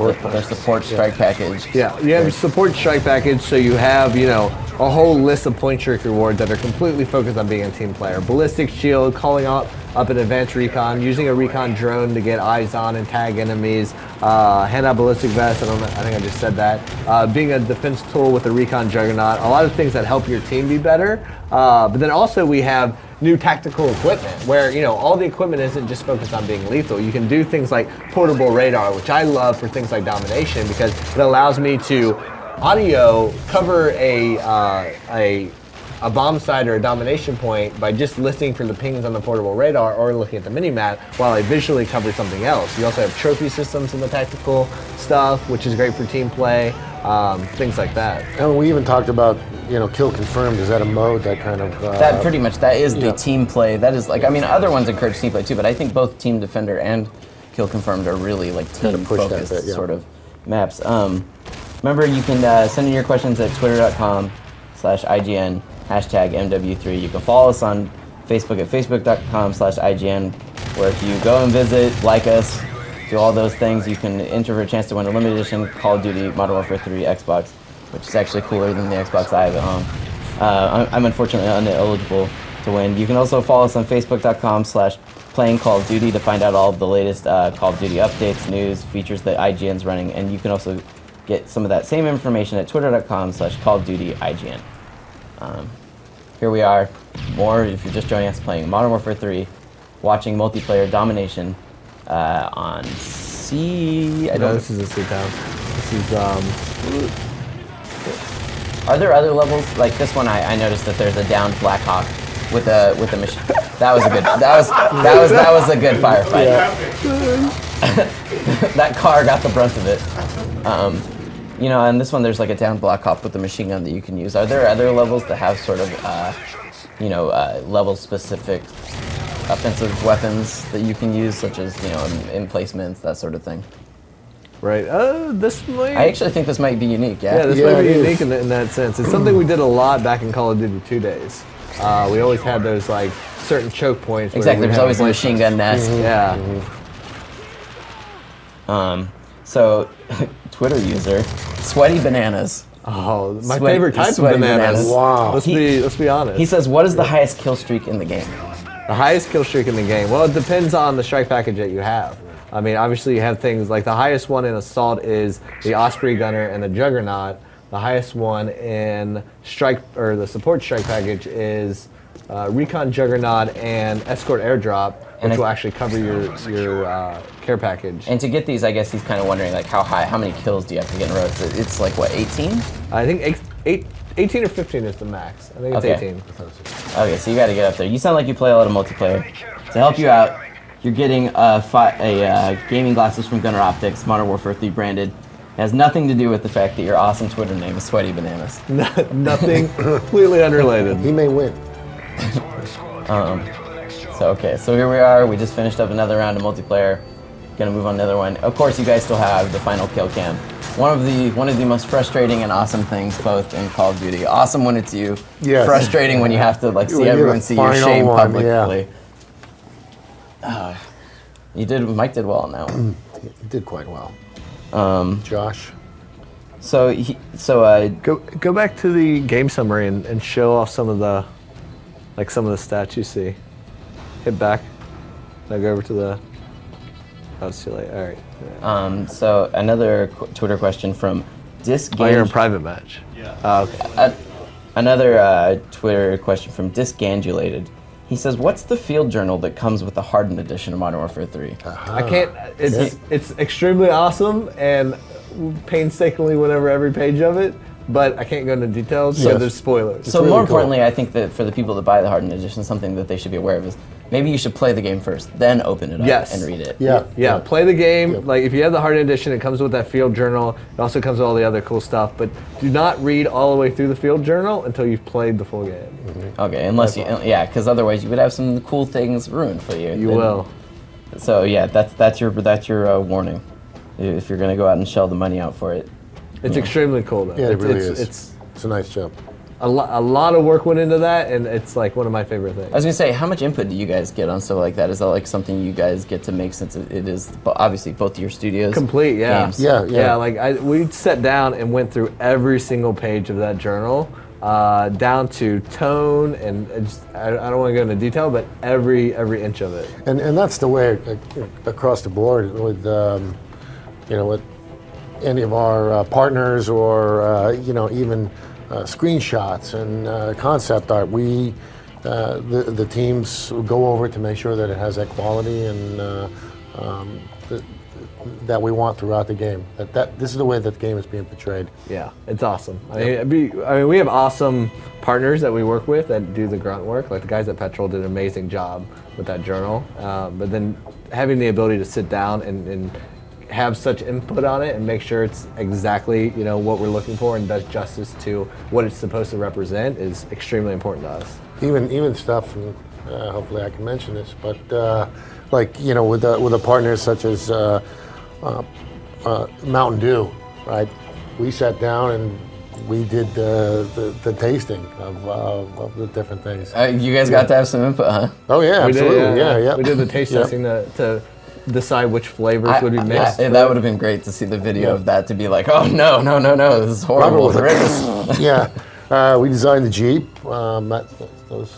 support strike package. Yeah, you have a support strike package, so you have, a whole list of point streak rewards that are completely focused on being a team player. Ballistic shield, calling up an advanced recon, using a recon drone to get eyes on and tag enemies, hand out ballistic vest, I think I just said that, being a defense tool with the recon juggernaut, a lot of things that help your team be better. But then also we have new tactical equipment where, all the equipment isn't just focused on being lethal. You can do things like portable radar, which I love for things like domination because it allows me to audio cover a bomb site or a domination point by just listening for the pings on the portable radar or looking at the mini-map while I visually cover something else. You also have trophy systems in the tactical stuff, which is great for team play, things like that. And we even talked about, kill confirmed. Is that a mode that kind of... that pretty much, that is the team play. That is like, I mean, other ones encourage team play too, but I think both Team Defender and Kill Confirmed are really like team-focused sort of maps. Remember, you can send in your questions at twitter.com/IGN, #MW3. You can follow us on Facebook at facebook.com/IGN, where if you go and visit, like us, do all those things, you can enter for a chance to win a limited edition Call of Duty Modern Warfare 3 Xbox, which is actually cooler than the Xbox I have at home. I'm unfortunately ineligible to win. You can also follow us on facebook.com/playing Call of Duty to find out all of the latest Call of Duty updates, news, features that IGN's running, and you can also get some of that same information at twitter.com/CallOfDutyIGN. Here we are, more if you're just joining us, playing Modern Warfare 3, watching multiplayer domination on C. No, this is a C town. This is Are there other levels like this one? I noticed that there's a downed Black Hawk with a machine. That was a good. That was a good firefight. That car got the brunt of it. You know, and this one there's like a downed Black Hawk with a machine gun that you can use. Are there other levels that have sort of, you know, level-specific offensive weapons that you can use, such as, you know, emplacements, that sort of thing? Right. This might. I actually think this might be unique. Yeah. Yeah, this might be unique in that sense. It's something we did a lot back in Call of Duty 2 days. We always had those like certain choke points. Exactly. There's always a machine gun nest. Yeah. So, Twitter user, Sweaty Bananas. Oh, my favorite type of bananas. Wow. Let's be honest. He says, "What is the highest kill streak in the game?" The highest kill streak in the game. Well, it depends on the strike package that you have. I mean, obviously you have things like the highest one in Assault is the Osprey Gunner and the Juggernaut. The highest one in the support strike package is Recon Juggernaut and Escort Airdrop, which will actually cover your care package. And to get these, I guess he's kind of wondering like how many kills do you have to get in a row? It's like what, 18? I think 18 or 15 is the max. I think it's 18. Okay, so you got to get up there. You sound like you play a lot of multiplayer. To help you out, you're getting gaming glasses from Gunner Optics, Modern Warfare 3 branded. It has nothing to do with the fact that your awesome Twitter name is Sweaty Bananas. Nothing, completely unrelated. He may win. So here we are. We just finished up another round of multiplayer. Gonna move on to another one. Of course, you guys still have the final kill cam. One of the most frustrating and awesome things both in Call of Duty. Awesome when it's you. Yes. Frustrating when you have to like see everyone see your shame publicly. Yeah. Mike did well on that one. He did quite well. Josh. So go back to the game summary and show off some of the stats you see. Hit back. Now go over to the. Oh, it's too late. All right. So another Twitter question from Disc. Oh, you're in private match. Yeah. Okay. Another Twitter question from Disgangulated. He says, "What's the field journal that comes with the hardened edition of Modern Warfare 3?" I can't. It's extremely awesome and painstakingly went over every page of it, but I can't go into details because there's spoilers. So more importantly, I think that for the people that buy the hardened edition, something that they should be aware of is maybe you should play the game first, then open it up and read it. Yeah. Play the game. Like if you have the hardened edition, it comes with that field journal. It also comes with all the other cool stuff. But do not read all the way through the field journal until you've played the full game. Okay, unless because otherwise you would have some cool things ruined for you. You will. So yeah, that's your warning. If you're gonna go out and shell the money out for it. It's extremely cool though. Yeah, it really is. It's a nice job. A lot of work went into that, and it's like one of my favorite things. I was gonna say, how much input do you guys get on stuff like that? Is that like something you guys get to make, since it is obviously both your studios? Complete, yeah. Games? Yeah. Like we sat down and went through every single page of that journal, down to tone, and I don't want to go into detail, but every inch of it. And that's the way across the board with with any of our partners or even. Screenshots and concept art. The teams go over to make sure that it has that quality and that we want throughout the game. This is the way that the game is being portrayed. Yeah, it's awesome. I mean, we have awesome partners that we work with that do the grunt work. Like the guys at Petrol did an amazing job with that journal. But then having the ability to sit down and have such input on it and make sure it's exactly what we're looking for and does justice to what it's supposed to represent is extremely important to us. Even stuff, and hopefully I can mention this, but with the partners such as Mountain Dew, right? We sat down and we did the tasting of the different things. You guys got to have some input, huh? Oh yeah, absolutely. Yeah. We did the taste testing to decide which flavors would be mixed. That would have been great to see the video of that, to be like, oh no, this is horrible. Yeah, we designed the Jeep. Those